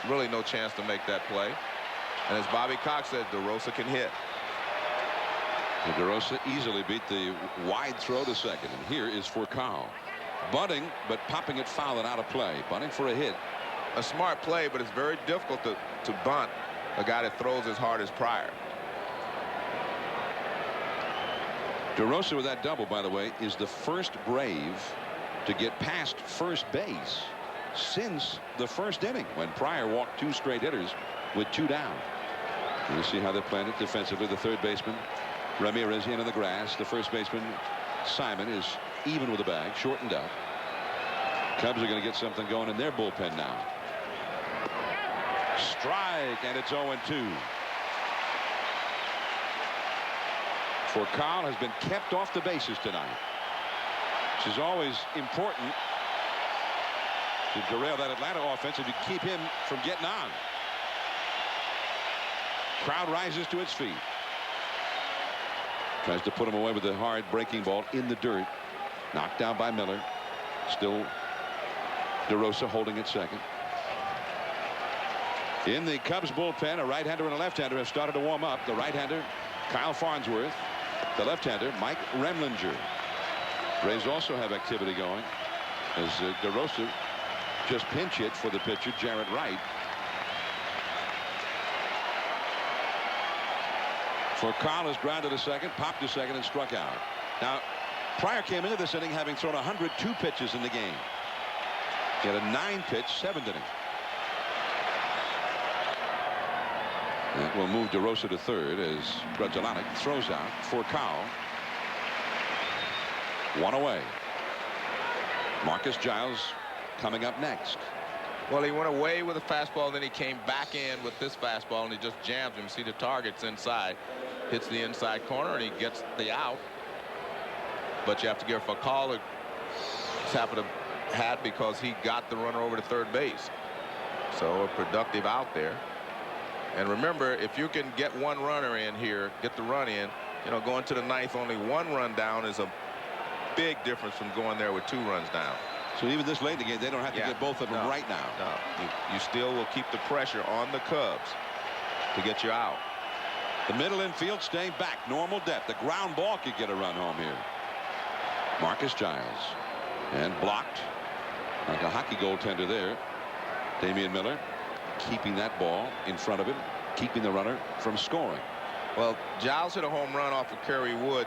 really no chance to make that play. And as Bobby Cox said, DeRosa can hit. And DeRosa easily beat the wide throw to second. And here is Furcal. Bunting, but popping it foul and out of play. Bunting for a hit. A smart play, but it's very difficult to bunt a guy that throws as hard as Pryor. DeRosa with that double, by the way, is the first Brave to get past first base since the first inning when Pryor walked 2 straight hitters with 2 down. We'll see how they're playing it defensively. The third baseman Ramirez in on the grass. The first baseman Simon is even with the bag, shortened up. Cubs are going to get something going in their bullpen now. Strike, and it's 0-2. Furcal has been kept off the bases tonight, which is always important to derail that Atlanta offense if you keep him from getting on. Crowd rises to its feet. Tries to put him away with the hard breaking ball in the dirt. Knocked down by Miller. Still DeRosa holding at second. In the Cubs bullpen, a right-hander and a left-hander have started to warm up. The right-hander, Kyle Farnsworth. The left-hander, Mike Remlinger. Braves also have activity going as DeRosa just pinch hit for the pitcher, Jarrett Wright. Furcal has grounded to second, popped to second, and struck out. Now, Pryor came into this inning having thrown 102 pitches in the game. He had a 9-pitch 7th inning. That will move DeRosa to third as Grudzielanek throws out Furcal. 1 away. Marcus Giles coming up next. Well, he went away with a fastball, then he came back in with this fastball, and he just jams him. See the target's inside. Hits the inside corner, and he gets the out. But you have to give Furcal a tap of the hat because he got the runner over to third base. So a productive out there. And remember, if you can get 1 runner in here, get the run in, you know, going to the 9th, only 1 run down is a big difference from going there with 2 runs down. So even this late in the game, they don't have to get both of them right now. No, you still will keep the pressure on the Cubs to get you out. The middle infield staying back, normal depth. The ground ball could get a run home here. Marcus Giles, and blocked like a hockey goaltender there. Damian Miller keeping that ball in front of him, keeping the runner from scoring. Well, Giles hit a home run off of Kerry Wood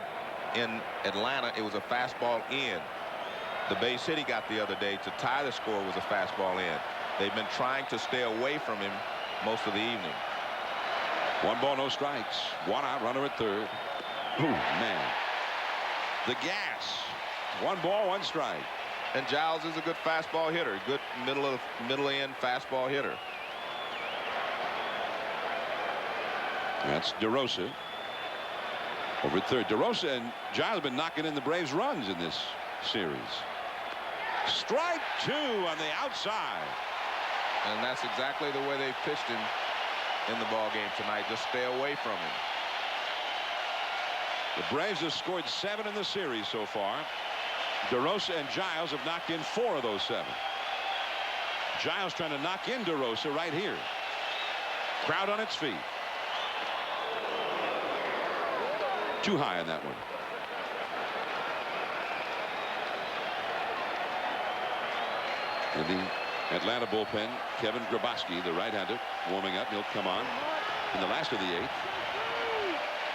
in Atlanta. It was a fastball in. The base hit he got the other day to tie the score was a fastball in. They've been trying to stay away from him most of the evening. 1 ball, no strikes. 1 out, runner at third. Ooh, man. The gas. 1 ball, 1 strike. And Giles is a good fastball hitter. Good middle end fastball hitter. That's DeRosa. Over at third. DeRosa and Giles have been knocking in the Braves runs in this series. Strike 2 on the outside. And that's exactly the way they pitched him in the ball game tonight. Just stay away from him. The Braves have scored 7 in the series so far. DeRosa and Giles have knocked in 4 of those 7. Giles trying to knock in DeRosa right here. Crowd on its feet. Too high on that one. In the Atlanta bullpen, Kevin Grabowski, the right-hander, warming up. He'll come on in the last of the 8th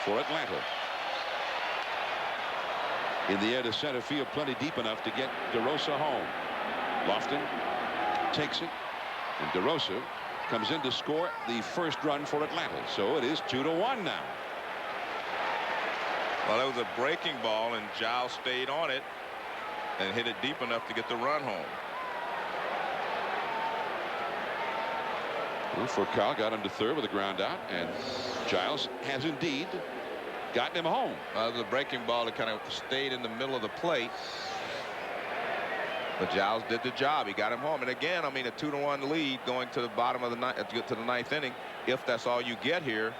for Atlanta. In the air to center field, plenty deep enough to get DeRosa home. Lofton takes it, and DeRosa comes in to score the first run for Atlanta. So it is 2-1 now. Well, it was a breaking ball, and Giles stayed on it and hit it deep enough to get the run home. Well, Furcal got him to third with a ground out, and Giles has indeed gotten him home. It was a breaking ball that kind of stayed in the middle of the plate. But Giles did the job. He got him home. And again, I mean, a 2-1 lead going to the bottom of the to the 9th inning, if that's all you get here,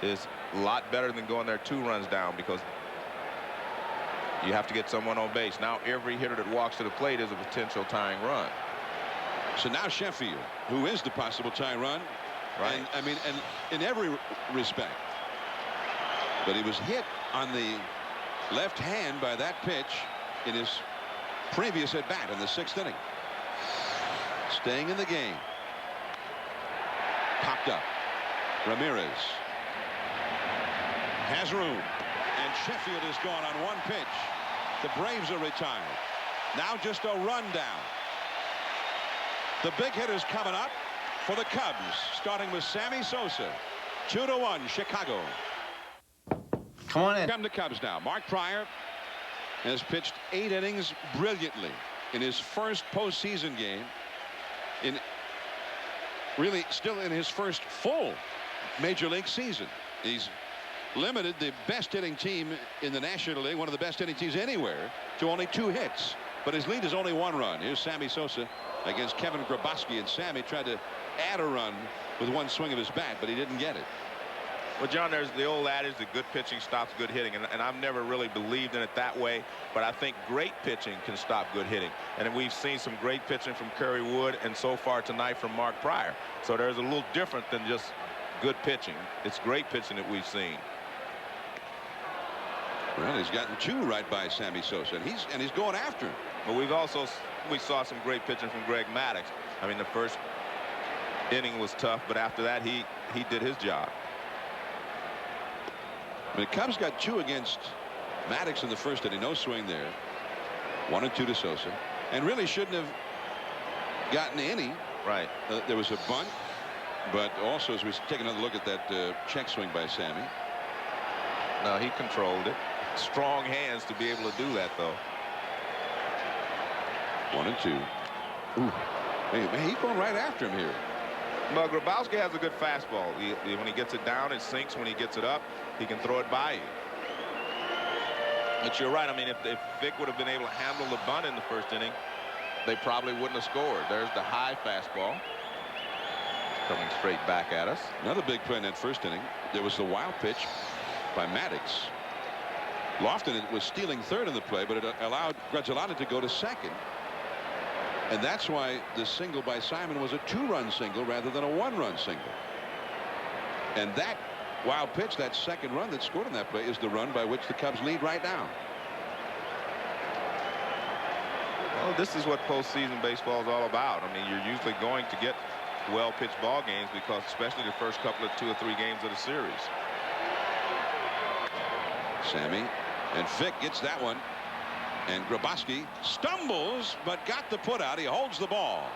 is a lot better than going there 2 runs down, because you have to get someone on base. Now every hitter that walks to the plate is a potential tying run. So now Sheffield, who is the possible tying run, right? And, I mean, and in every respect. But he was hit on the left hand by that pitch in his previous at bat in the 6th inning. Staying in the game. Popped up. Ramirez has room, and Sheffield is gone on 1 pitch. The Braves are retired. Now just a run down. The big hitters coming up for the Cubs, starting with Sammy Sosa. 2-1 Chicago. Come on in. Come to Cubs now. Mark Pryor has pitched 8 innings brilliantly in his first postseason game. In really still in his first full major league season. He's limited the best hitting team in the National League, one of the best hitting teams anywhere, to only 2 hits. But his lead is only 1 run. Here's Sammy Sosa against Kevin Grabowski, and Sammy tried to add a run with 1 swing of his bat, but he didn't get it. Well, John, there's the old adage that good pitching stops good hitting, and I've never really believed in it that way, but I think great pitching can stop good hitting. And we've seen some great pitching from Kerry Wood, and so far tonight from Mark Pryor. So there's a little different than just good pitching. It's great pitching that we've seen. Well, he's gotten 2 right by Sammy Sosa, and he's going after him. But we saw some great pitching from Greg Maddox. I mean, the first inning was tough, but after that he did his job. The Cubs got 2 against Maddox in the first inning. No swing there. 1 and 2 to Sosa, and really shouldn't have gotten any. Right. There was a bunt, but also as we take another look at that check swing by Sammy. No, he controlled it. Strong hands to be able to do that, though. 1 and 2. Ooh. Hey, man, he's going right after him here. Well, Grabowski has a good fastball. When he gets it down, it sinks. When he gets it up, he can throw it by you. But you're right. I mean, if Vic would have been able to handle the bunt in the first inning, they probably wouldn't have scored. There's the high fastball coming straight back at us. Another big play in that first inning. There was the wild pitch by Maddox. Lofton was stealing third in the play, but it allowed Grudzielata to go to second. And that's why the single by Simon was a 2-run single rather than a 1-run single. And that wild pitch, that second run that scored in that play, is the run by which the Cubs lead right now. Well, this is what postseason baseball is all about. I mean, you're usually going to get well-pitched ball games, because especially the first couple of 2 or 3 games of the series. Sammy and Vic gets that one. And Grabowski stumbles, but got the put out. He holds the ball.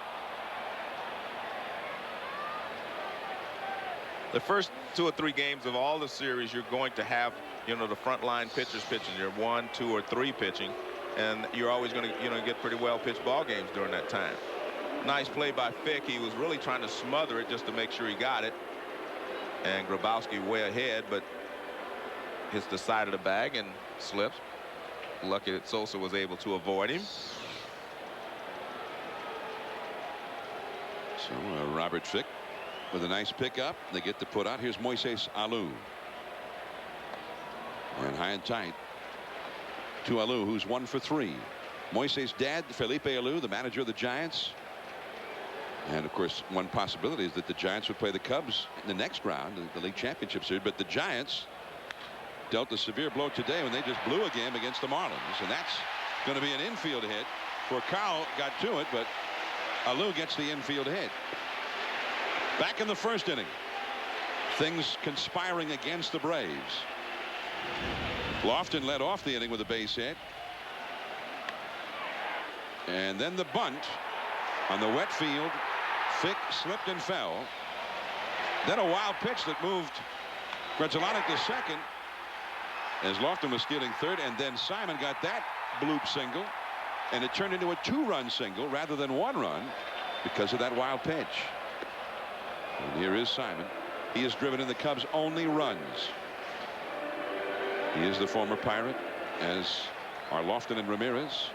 The first 2 or 3 games of all the series, you're going to have, you know, the front line pitchers pitching. You're 1, 2, or 3 pitching, and you're always going to, you know, get pretty well pitched ball games during that time. Nice play by Vic. He was really trying to smother it just to make sure he got it. And Grabowski way ahead, but hits the side of the bag and slips. Lucky that Sosa was able to avoid him. So Robert Fick with a nice pickup. They get the put out. Here's Moises Alou. And high and tight to Alou, who's 1 for 3. Moises' dad, Felipe Alou, the manager of the Giants. And of course, one possibility is that the Giants would play the Cubs in the next round, the league championship series. But the Giants dealt a severe blow today when they just blew a game against the Marlins. And that's going to be an infield hit. Furcal got to it, but Alou gets the infield hit. Back in the first inning. Things conspiring against the Braves. Lofton led off the inning with a base hit. And then the bunt on the wet field. Fick slipped and fell. Then a wild pitch that moved Grzelcyk to second as Lofton was stealing third, and then Simon got that bloop single, and it turned into a 2-run single rather than 1 run because of that wild pitch. And here is Simon. He has driven in the Cubs' only runs. He is the former Pirate, as are Lofton and Ramirez,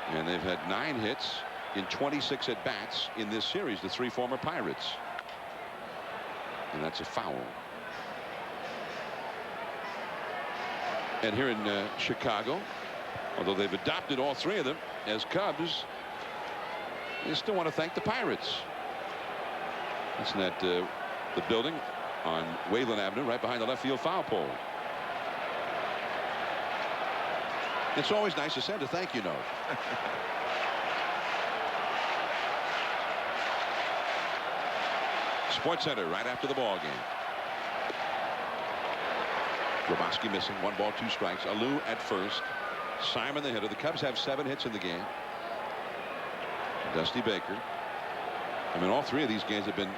and they've had 9 hits in 26 at-bats in this series, the 3 former Pirates. And that's a foul. And here in Chicago, although they've adopted all 3 of them as Cubs, they still want to thank the Pirates. Isn't that the building on Wayland Avenue right behind the left field foul pole? It's always nice to send a thank you note. Sports Center right after the ball game. Grabowski missing. 1 ball, 2 strikes. Alou at first. Simon the hitter. The Cubs have 7 hits in the game. Dusty Baker. I mean, all 3 of these games have been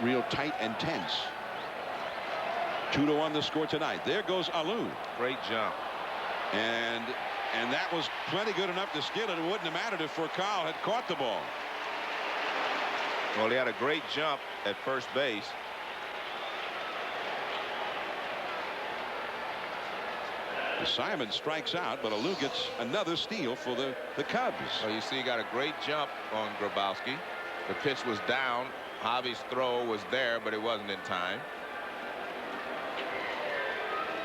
real tight and tense. 2-1 the score tonight. There goes Alou. Great jump. And that was plenty good enough to steal it. It wouldn't have mattered if Furcal had caught the ball. Well, he had a great jump at first base. Simon strikes out, but Alou gets another steal for the Cubs. So you see, he got a great jump on Grabowski. The pitch was down. Javi's throw was there, but it wasn't in time.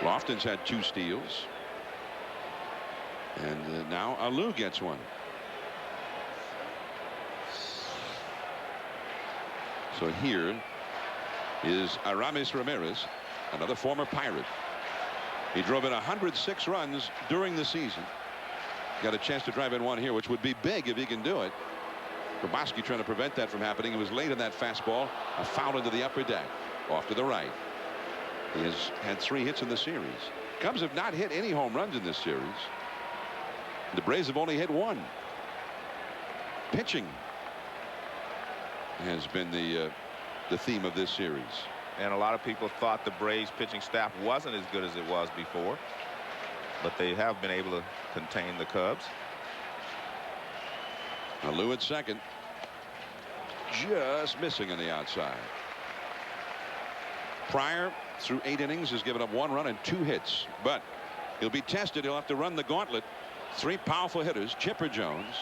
Lofton's had 2 steals. And now Alou gets one. So here is Aramis Ramirez, another former Pirate. He drove in 106 runs during the season. Got a chance to drive in 1 here, which would be big if he can do it. Grabowski trying to prevent that from happening. He was late on that fastball. A foul into the upper deck. Off to the right. He has had 3 hits in the series. Cubs have not hit any home runs in this series. The Braves have only hit 1. Pitching has been the theme of this series. And a lot of people thought the Braves pitching staff wasn't as good as it was before, but they have been able to contain the Cubs. Alou at second, just missing on the outside. Pryor through 8 innings has given up 1 run and 2 hits, but he'll be tested. He'll have to run the gauntlet. 3 powerful hitters: Chipper Jones,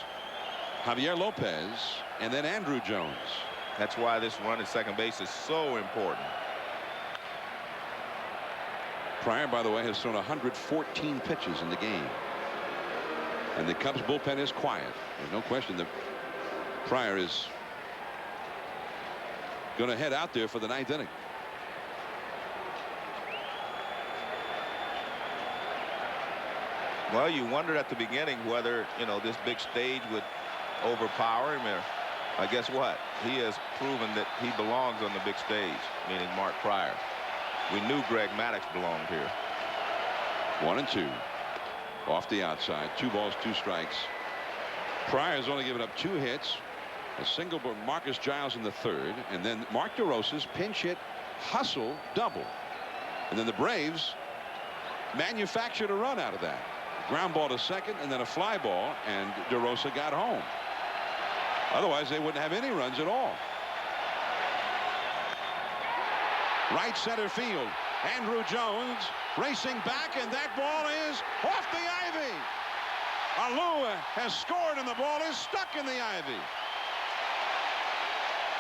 Javier Lopez, and then Andrew Jones. That's why this run at second base is so important. Pryor, by the way, has thrown 114 pitches in the game. And the Cubs bullpen is quiet. There's no question that Pryor is going to head out there for the 9th inning. Well, you wondered at the beginning whether, this big stage would overpower him. I guess what? He has proven that he belongs on the big stage, meaning Mark Pryor. We knew Greg Maddox belonged here. 1-2. Off the outside. 2 balls, 2 strikes. Pryor has only given up 2 hits. A single by Marcus Giles in the 3rd. And then Mark DeRosa's pinch hit hustle double. And then the Braves manufactured a run out of that. Ground ball to second and then a fly ball, and DeRosa got home. Otherwise they wouldn't have any runs at all. Right center field. Andrew Jones racing back, and that ball is off the ivy. Alou has scored, and the ball is stuck in the ivy.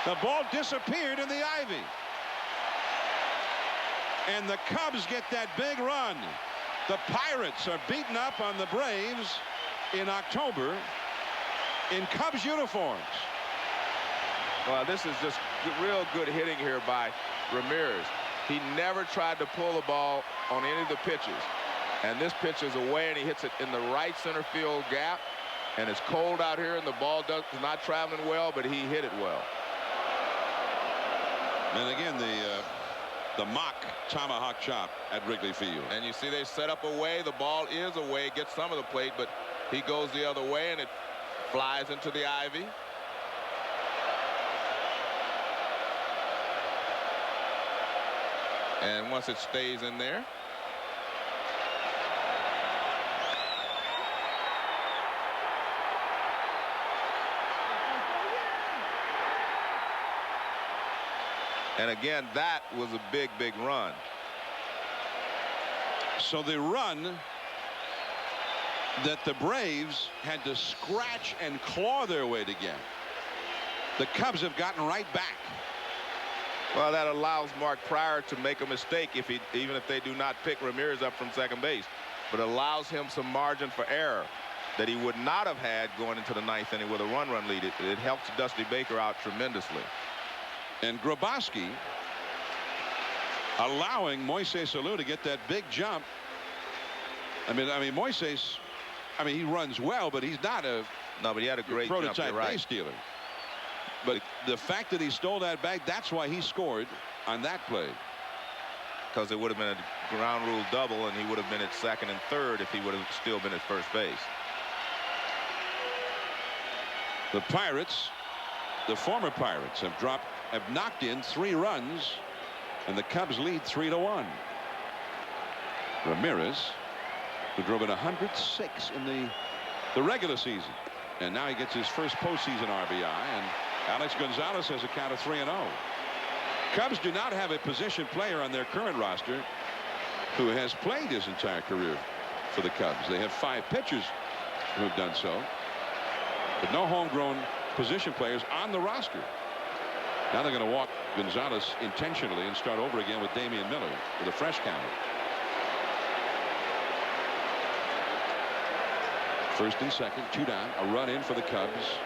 The ball disappeared in the ivy. And the Cubs get that big run. The Pirates are beaten up on the Braves in October in Cubs uniforms. Well, this is just real good hitting here by Ramirez. He never tried to pull the ball on any of the pitches. And this pitch is away, and he hits it in the right center field gap. And it's cold out here, and the ball is not traveling well, but he hit it well. And again, the mock tomahawk chop at Wrigley Field. And you see they set up away. The ball is away, gets some of the plate, but he goes the other way, and it flies into the ivy. And once it stays in there. And again, that was a big, big run. So the run that the Braves had to scratch and claw their way to get, the Cubs have gotten right back. Well, that allows Mark Pryor to make a mistake even if they do not pick Ramirez up from second base. But allows him some margin for error that he would not have had going into the ninth inning with a run lead. It helps Dusty Baker out tremendously. And Grabowski allowing Moises Alou to get that big jump. I mean Moises, he runs well, but he's not a but he had a great prototype jump, base stealer. But the fact that he stole that bag, that's why he scored on that play. Because it would have been a ground rule double, and he would have been at second and third if he would have still been at first base. The Pirates, the former Pirates, have knocked in 3 runs, and the Cubs lead 3-1. Ramirez, who drove in 106 in the regular season, and now he gets his first postseason RBI, and Alex Gonzalez has a count of 3-0. Cubs do not have a position player on their current roster who has played his entire career for the Cubs. They have 5 pitchers who have done so, but no homegrown position players on the roster. Now they're going to walk Gonzalez intentionally and start over again with Damian Miller with a fresh count. First and second, 2 down, a run in for the Cubs.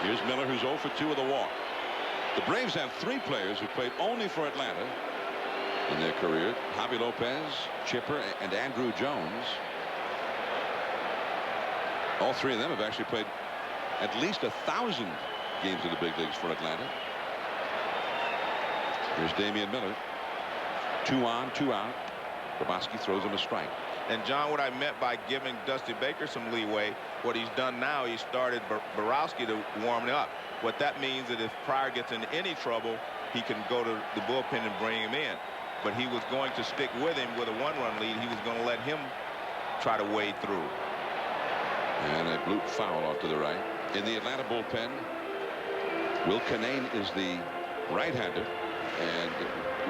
Here's Miller, who's 0 for 2 with a walk. The Braves have 3 players who played only for Atlanta in their career: Javi Lopez, Chipper, and Andrew Jones. All 3 of them have actually played at least 1,000 games in the big leagues for Atlanta. Here's Damian Miller. 2 on, 2 out. Grabowski throws him a strike. And John, what I meant by giving Dusty Baker some leeway, what he's done now, he started Borowski to warm it up. What that means is if Pryor gets in any trouble, he can go to the bullpen and bring him in. But he was going to stick with him with a 1-run lead. He was going to let him try to wade through. And a bloop foul off to the right. In the Atlanta bullpen, Will Canane is the right-hander, and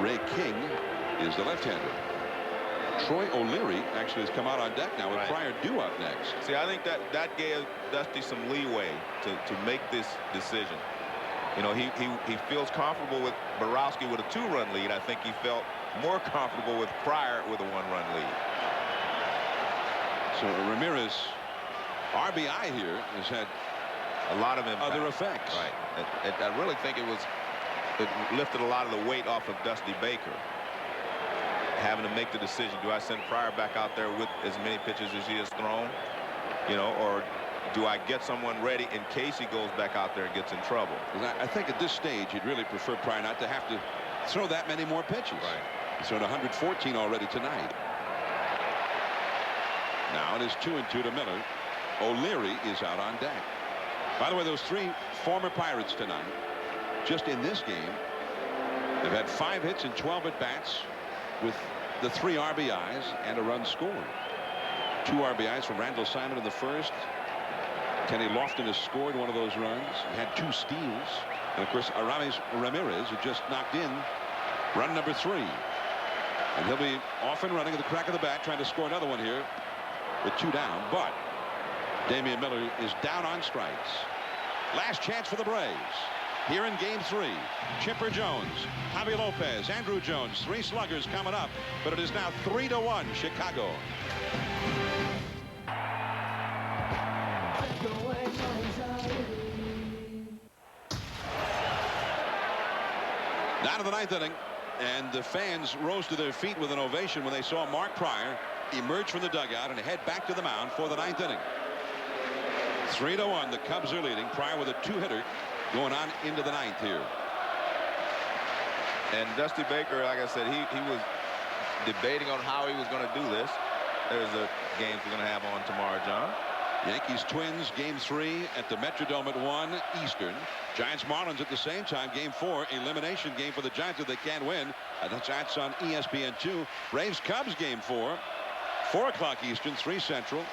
Ray King is the left-hander. Troy O'Leary actually has come out on deck now with Pryor due up next. See, I think that gave Dusty some leeway to make this decision. You know, he feels comfortable with Borowski with a 2-run lead. I think he felt more comfortable with Pryor with a 1-run lead. So Ramirez RBI here has had a lot of impact. Other effects. Right. I really think it lifted a lot of the weight off of Dusty Baker, having to make the decision: do I send Pryor back out there with as many pitches as he has thrown, you know, or do I get someone ready in case he goes back out there and gets in trouble? I think at this stage he'd really prefer Pryor not to have to throw that many more pitches. Right. He's thrown 114 already tonight. Now it is 2-2 to Miller. O'Leary is out on deck. By the way, those 3 former Pirates tonight, just in this game, they've had 5 hits and 12 at-bats with the 3 RBIs and a run scored. 2 RBIs from Randall Simon in the first. Kenny Lofton has scored one of those runs. He had 2 steals. And, of course, Aramis Ramirez had just knocked in run number 3. And he'll be off and running at the crack of the bat, trying to score another one here with 2 down. But Damian Miller is down on strikes. Last chance for the Braves. Here in game 3, Chipper Jones, Javi Lopez, Andrew Jones, 3 sluggers coming up, but it is now 3-1 Chicago. Down to the 9th inning, and the fans rose to their feet with an ovation when they saw Mark Pryor emerge from the dugout and head back to the mound for the 9th inning. 3-1, the Cubs are leading. Pryor with a 2-hitter going on into the 9th here. And Dusty Baker, like I said, he was debating on how he was going to do this. There's the games we're going to have on tomorrow, John. Yankees Twins game 3 at the Metrodome at 1 Eastern. Giants Marlins at the same time. Game 4 elimination game for the Giants if they can't win. That's on ESPN2. Braves Cubs game 4 o'clock Eastern, 3 Central.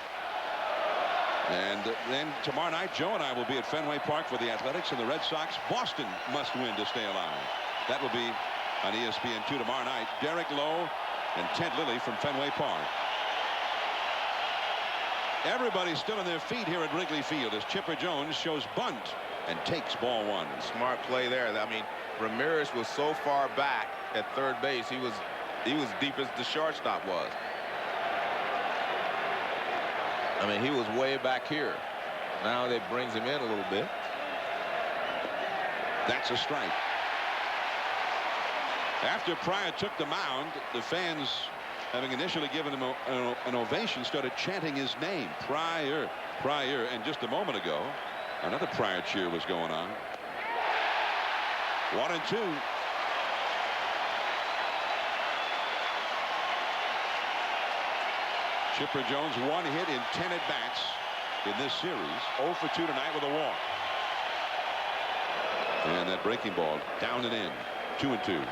And then tomorrow night Joe and I will be at Fenway Park for the Athletics and the Red Sox. Boston must win to stay alive. That will be on ESPN2 tomorrow night. Derek Lowe and Ted Lilly from Fenway Park. Everybody's still on their feet here at Wrigley Field as Chipper Jones shows bunt and takes ball 1. Smart play there. I mean, Ramirez was so far back at third base. He was deep as the shortstop was. I mean, he was way back here. Now that brings him in a little bit. That's a strike. After Pryor took the mound, the fans, having initially given him an ovation, started chanting his name, Pryor, Pryor. And just a moment ago, another Pryor cheer was going on. 1-2. Chipper Jones 1 hit in 10 at-bats in this series. 0 for 2 tonight with a walk. And that breaking ball down and in. 2-2.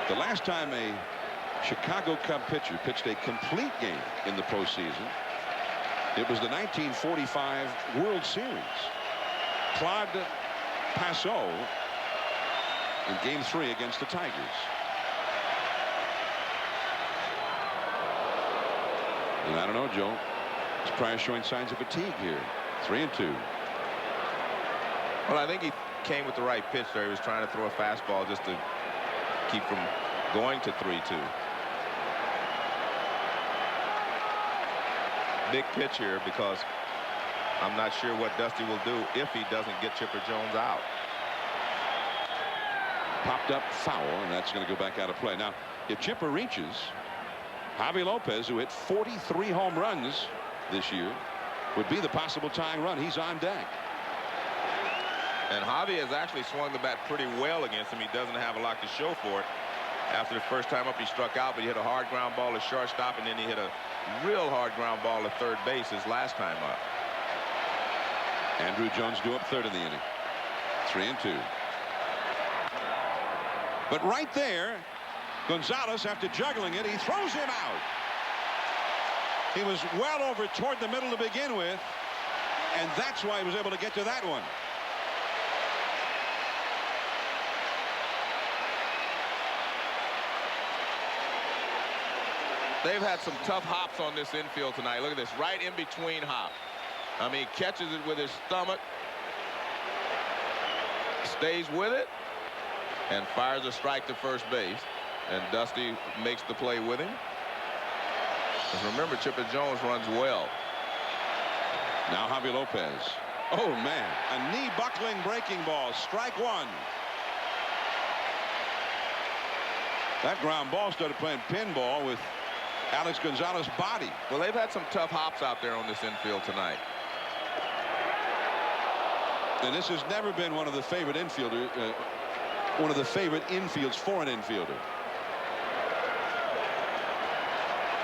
The last time a Chicago Cub pitcher pitched a complete game in the postseason, it was the 1945 World Series. Claude Passeau in game 3 against the Tigers. And I don't know, Joe. Is Pryor showing signs of fatigue here? 3-2. Well, I think he came with the right pitch there. He was trying to throw a fastball just to keep from going to 3-2. Big pitch here because I'm not sure what Dusty will do if he doesn't get Chipper Jones out. Popped up foul, and that's going to go back out of play. Now, if Chipper reaches, Javi Lopez, who hit 43 home runs this year, would be the possible tying run. He's on deck. And Javi has actually swung the bat pretty well against him. He doesn't have a lot to show for it. After the first time up, he struck out, but he hit a hard ground ball to shortstop, and then he hit a real hard ground ball to third base his last time up. Andrew Jones due up 3rd in the inning. 3-2. But right there, Gonzalez, after juggling it, he throws him out. He was well over toward the middle to begin with, and that's why he was able to get to that one. They've had some tough hops on this infield tonight. Look at this, right in between hop. I mean, he catches it with his stomach, stays with it, and fires a strike to first base. And Dusty makes the play with him. Because remember, Chipper Jones runs well. Now Javi Lopez. Oh, man. A knee-buckling breaking ball. Strike 1. That ground ball started playing pinball with Alex Gonzalez's body. Well, they've had some tough hops out there on this infield tonight. And this has never been one of the favorite infielders, one of the favorite infields for an infielder.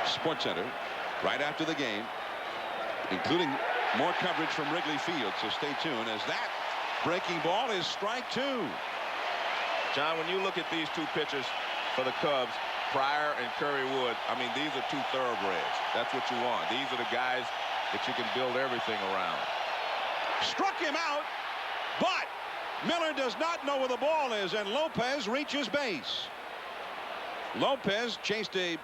Sports Center right after the game, including more coverage from Wrigley Field, so stay tuned as that breaking ball is strike 2. John, when you look at these two pitchers for the Cubs, Pryor and Curry Wood, I mean, these are two thoroughbreds. That's what you want. These are the guys that you can build everything around. Struck him out. But Miller does not know where the ball is, and Lopez reaches base. Lopez chased a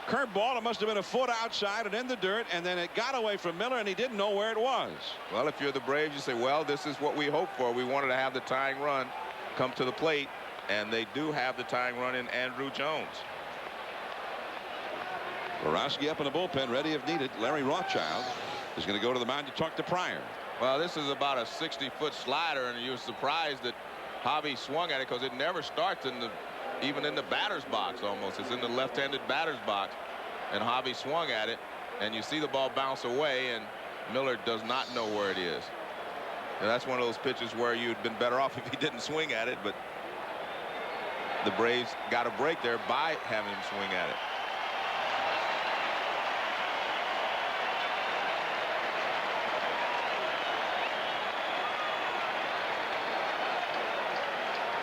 curveball. It must have been a foot outside and in the dirt, and then it got away from Miller, and he didn't know where it was. Well, if you're the Braves, you say, well, this is what we hoped for. We wanted to have the tying run come to the plate, and they do have the tying run in Andruw Jones. Borowski up in the bullpen, ready if needed. Larry Rothschild is going to go to the mound to talk to Pryor. Well, this is about a 60-foot slider, and you're surprised that Javi swung at it because it never starts even in the batter's box almost. It's in the left-handed batter's box, and Javi swung at it, and you see the ball bounce away, and Miller does not know where it is. And that's one of those pitches where you'd been better off if he didn't swing at it, but the Braves got a break there by having him swing at it.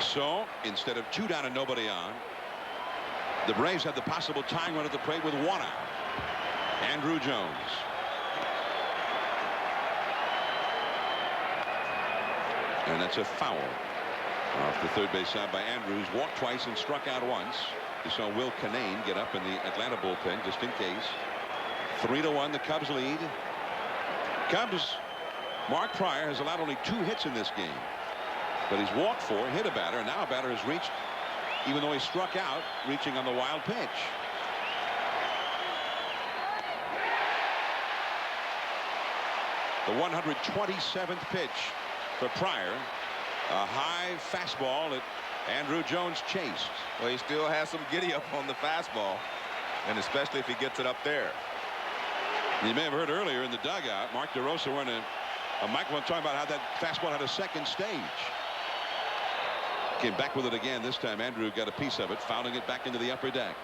So instead of 2 down and nobody on, the Braves have the possible tying run at the plate with 1 out. Andruw Jones. And that's a foul off the third base side by Andrews. Walked twice and struck out once. You saw Will Canane get up in the Atlanta bullpen just in case. 3-1 the Cubs lead. Cubs, Mark Pryor has allowed only 2 hits in this game. But he's walked 4, hit a batter, and now a batter has reached, even though he struck out, reaching on the wild pitch. The 127th pitch for Pryor. A high fastball that Andruw Jones chased. Well, he still has some giddy up on the fastball, and especially if he gets it up there. You may have heard earlier in the dugout, Mark DeRosa wearing a microphone talking about how that fastball had a second stage. Came back with it again. This time Andruw got a piece of it, fouling it back into the upper deck.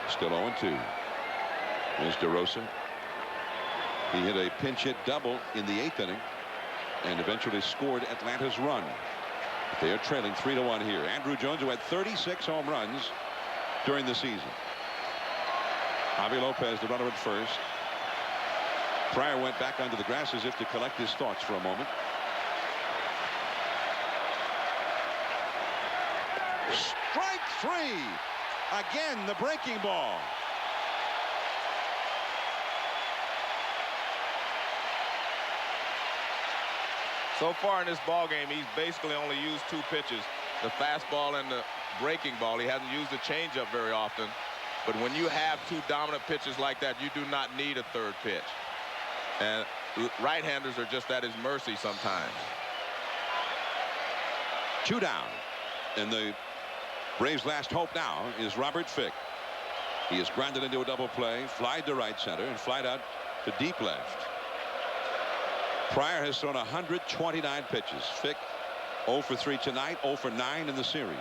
Still 0-2. There's DeRosa. He hit a pinch hit double in the 8th inning and eventually scored Atlanta's run. But they are trailing 3-1 here. Andruw Jones, who had 36 home runs during the season. Javi Lopez, the runner at first. Pryor went back onto the grass as if to collect his thoughts for a moment. Strike 3. Again, the breaking ball. So far in this ball game, he's basically only used 2 pitches, the fastball and the breaking ball. He hasn't used the changeup very often. But when you have 2 dominant pitches like that, you do not need a 3rd pitch. And right-handers are just at his mercy sometimes. 2 down. And the Braves' last hope now is Robert Fick. He is grounded into a double play, flied to right center, and flied out to deep left. Pryor has thrown 129 pitches. Fick 0 for 3 tonight, 0 for 9 in the series.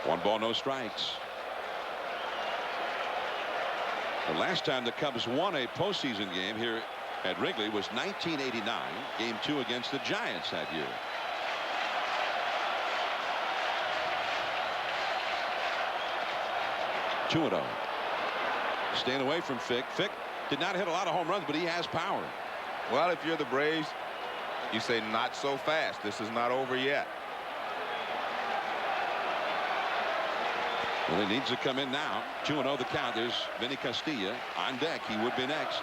1 ball, no strikes. The last time the Cubs won a postseason game here at Wrigley was 1989, game 2 against the Giants that year. Two 2-0. Staying away from Fick. Fick did not hit a lot of home runs, but he has power. Well, if you're the Braves, you say not so fast. This is not over yet. Well, he needs to come in now. 2-0 the count. There's Vinny Castilla on deck. He would be next.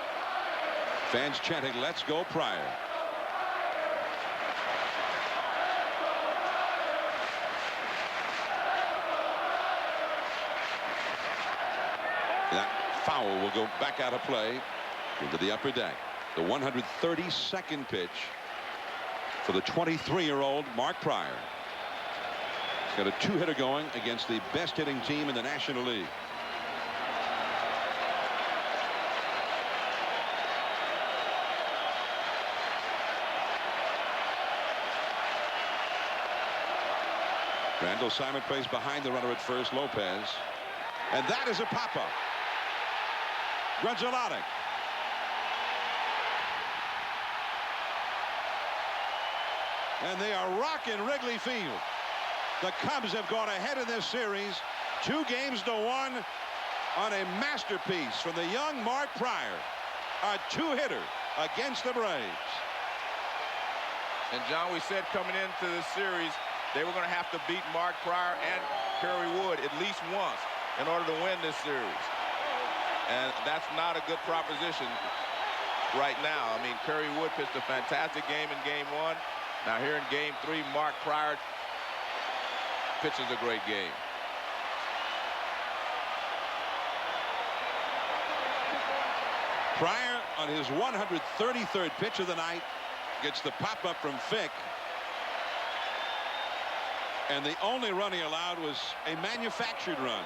Fans chanting, "Let's go Pryor." That foul will go back out of play into the upper deck. The 132nd pitch for the 23-year-old Mark Pryor. He's got a 2-hitter going against the best hitting team in the National League. Randall Simon plays behind the runner at first, Lopez. And that is a pop-up. Grudgelotic. And they are rocking Wrigley Field. The Cubs have gone ahead in this series 2-1 on a masterpiece from the young Mark Pryor. a two-hitter against the Braves. And, John, we said coming into this series, they were going to have to beat Mark Pryor and Kerry Wood at least once in order to win this series. And that's not a good proposition right now. I mean, Kerry Wood pitched a fantastic game in Game 1. Now here in Game 3, Mark Pryor pitches a great game. Pryor on his 133rd pitch of the night gets the pop-up from Fick. And the only run he allowed was a manufactured run.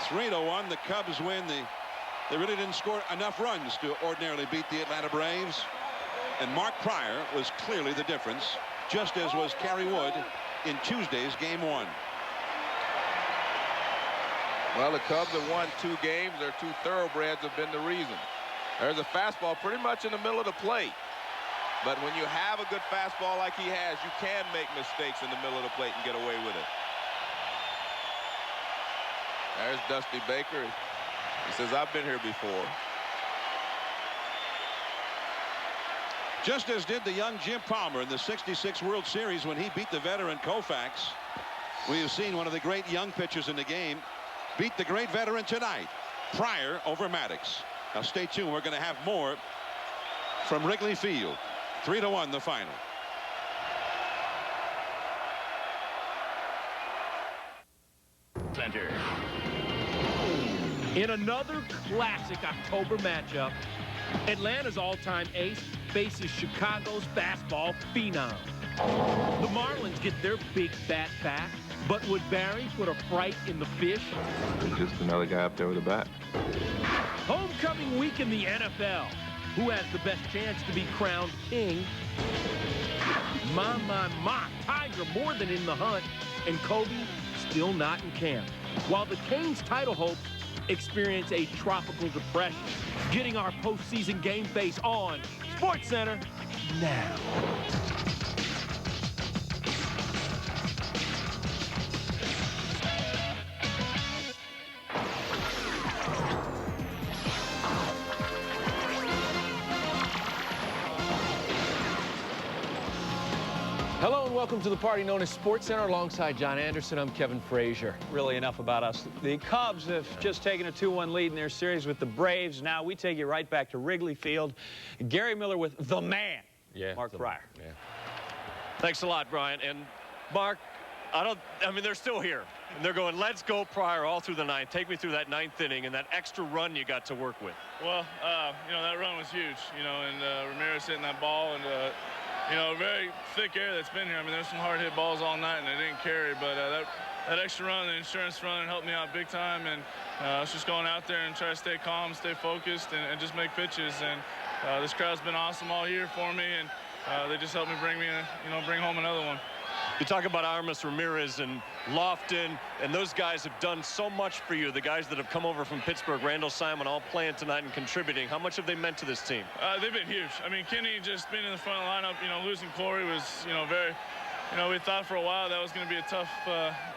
3-1, the Cubs win. They really didn't score enough runs to ordinarily beat the Atlanta Braves. And Mark Pryor was clearly the difference, just as was Kerry Wood in Tuesday's Game 1. Well, the Cubs have won 2 games. Their 2 thoroughbreds have been the reason. There's a fastball pretty much in the middle of the plate. But when you have a good fastball like he has, you can make mistakes in the middle of the plate and get away with it. There's Dusty Baker. He says, I've been here before. Just as did the young Jim Palmer in the '66 World Series when he beat the veteran Koufax. We have seen one of the great young pitchers in the game beat the great veteran tonight, Pryor over Maddox. Now stay tuned. We're going to have more from Wrigley Field. 3-1 the final. Center. In another classic October matchup, Atlanta's all-time ace faces Chicago's fastball phenom. The Marlins get their big bat back, but would Barry put a fright in the fish? Just another guy up there with a bat. Homecoming week in the NFL. Who has the best chance to be crowned king? My, Tiger more than in the hunt, and Kobe still not in camp. While the Canes' title hopes experience a tropical depression. Getting our postseason game face on SportsCenter now. Hello and welcome to the party known as SportsCenter. Alongside John Anderson, I'm Kevin Frazier. Really enough about us. The Cubs have just taken a 2-1 lead in their series with the Braves. Now we take you right back to Wrigley Field. Gary Miller with the man, Mark Pryor. Yeah. Thanks a lot, Brian. And Mark, I mean, they're still here. And they're going, let's go Pryor all through the ninth. Take me through that ninth inning and that extra run you got to work with. Well, you know, that run was huge, you know, and Ramirez hitting that ball and, you know, very thick air that's been here. I mean, there's some hard hit balls all night and they didn't carry, but that extra run, the insurance run, helped me out big time. And I was just going out there and try to stay calm, stay focused, and just make pitches. And this crowd's been awesome all year for me, and they just helped me bring home another one. You talk about Aramis, Ramirez, and Lofton, and those guys have done so much for you. The guys that have come over from Pittsburgh, Randall Simon, all playing tonight and contributing. How much have they meant to this team? They've been huge. I mean, Kenny just being in the front lineup, you know, losing Corey was, you know, very, you know, we thought for a while that was going to be a tough,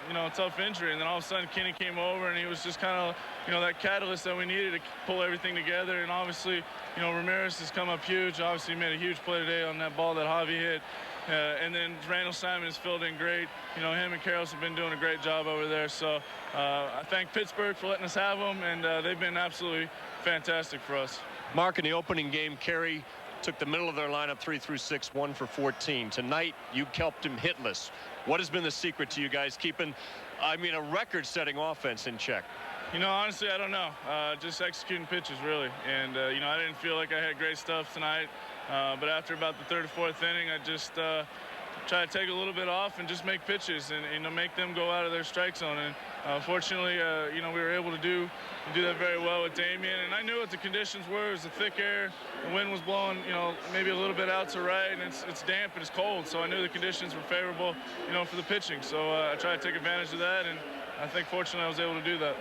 you know, tough injury. And then all of a sudden Kenny came over and he was just kind of, you know, that catalyst that we needed to pull everything together. And obviously, you know, Ramirez has come up huge. Obviously he made a huge play today on that ball that Javi hit. And then Randall Simon has filled in great. You know, him and Karros have been doing a great job over there. So I thank Pittsburgh for letting us have them, and they've been absolutely fantastic for us. Mark, in the opening game, Kerry took the middle of their lineup 3 through 6, 1 for 14. Tonight, you kept him hitless. What has been the secret to you guys keeping, I mean, a record-setting offense in check? You know, honestly, I don't know. Just executing pitches, really. And, you know, I didn't feel like I had great stuff tonight. But after about the third or fourth inning, I just try to take a little bit off and just make pitches and, you know, make them go out of their strike zone. And fortunately, you know, we were able to do that very well with Damian. And I knew what the conditions were. It was a thick air. The wind was blowing, you know, maybe a little bit out to right, and it's damp and it's cold. So I knew the conditions were favorable, you know, for the pitching. So I tried to take advantage of that, and I think fortunately I was able to do that.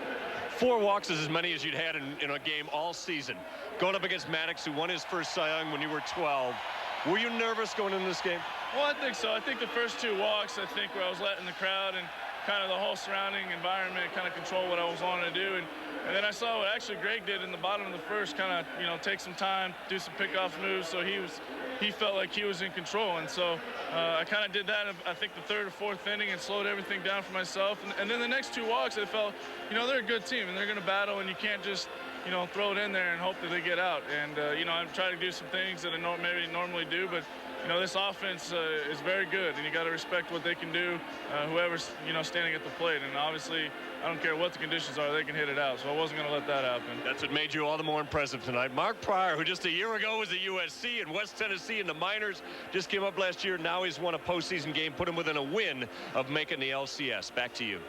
4 walks is as many as you'd had in a game all season. Going up against Maddox, who won his first Cy Young when you were 12. Were you nervous going into this game? Well, I think so. I think the first 2 walks, I think, where I was letting the crowd and kind of the whole surrounding environment kind of control what I was wanting to do. And then I saw what actually Greg did in the bottom of the first, kind of, you know, take some time, do some pickoff moves, so he felt like he was in control. And so I kind of did that, I think, the third or fourth inning and slowed everything down for myself. And then the next two walks, I felt, you know, they're a good team and they're going to battle, and you can't just, you know, throw it in there and hope that they get out. And, you know, I'm trying to do some things that I maybe normally do, but, you know, this offense is very good, and you got to respect what they can do, whoever's, you know, standing at the plate. And obviously, I don't care what the conditions are, they can hit it out. So I wasn't going to let that happen. That's what made you all the more impressive tonight. Mark Pryor, who just a year ago was at USC and West Tennessee in the minors, just came up last year. Now he's won a postseason game, put him within a win of making the LCS. Back to you.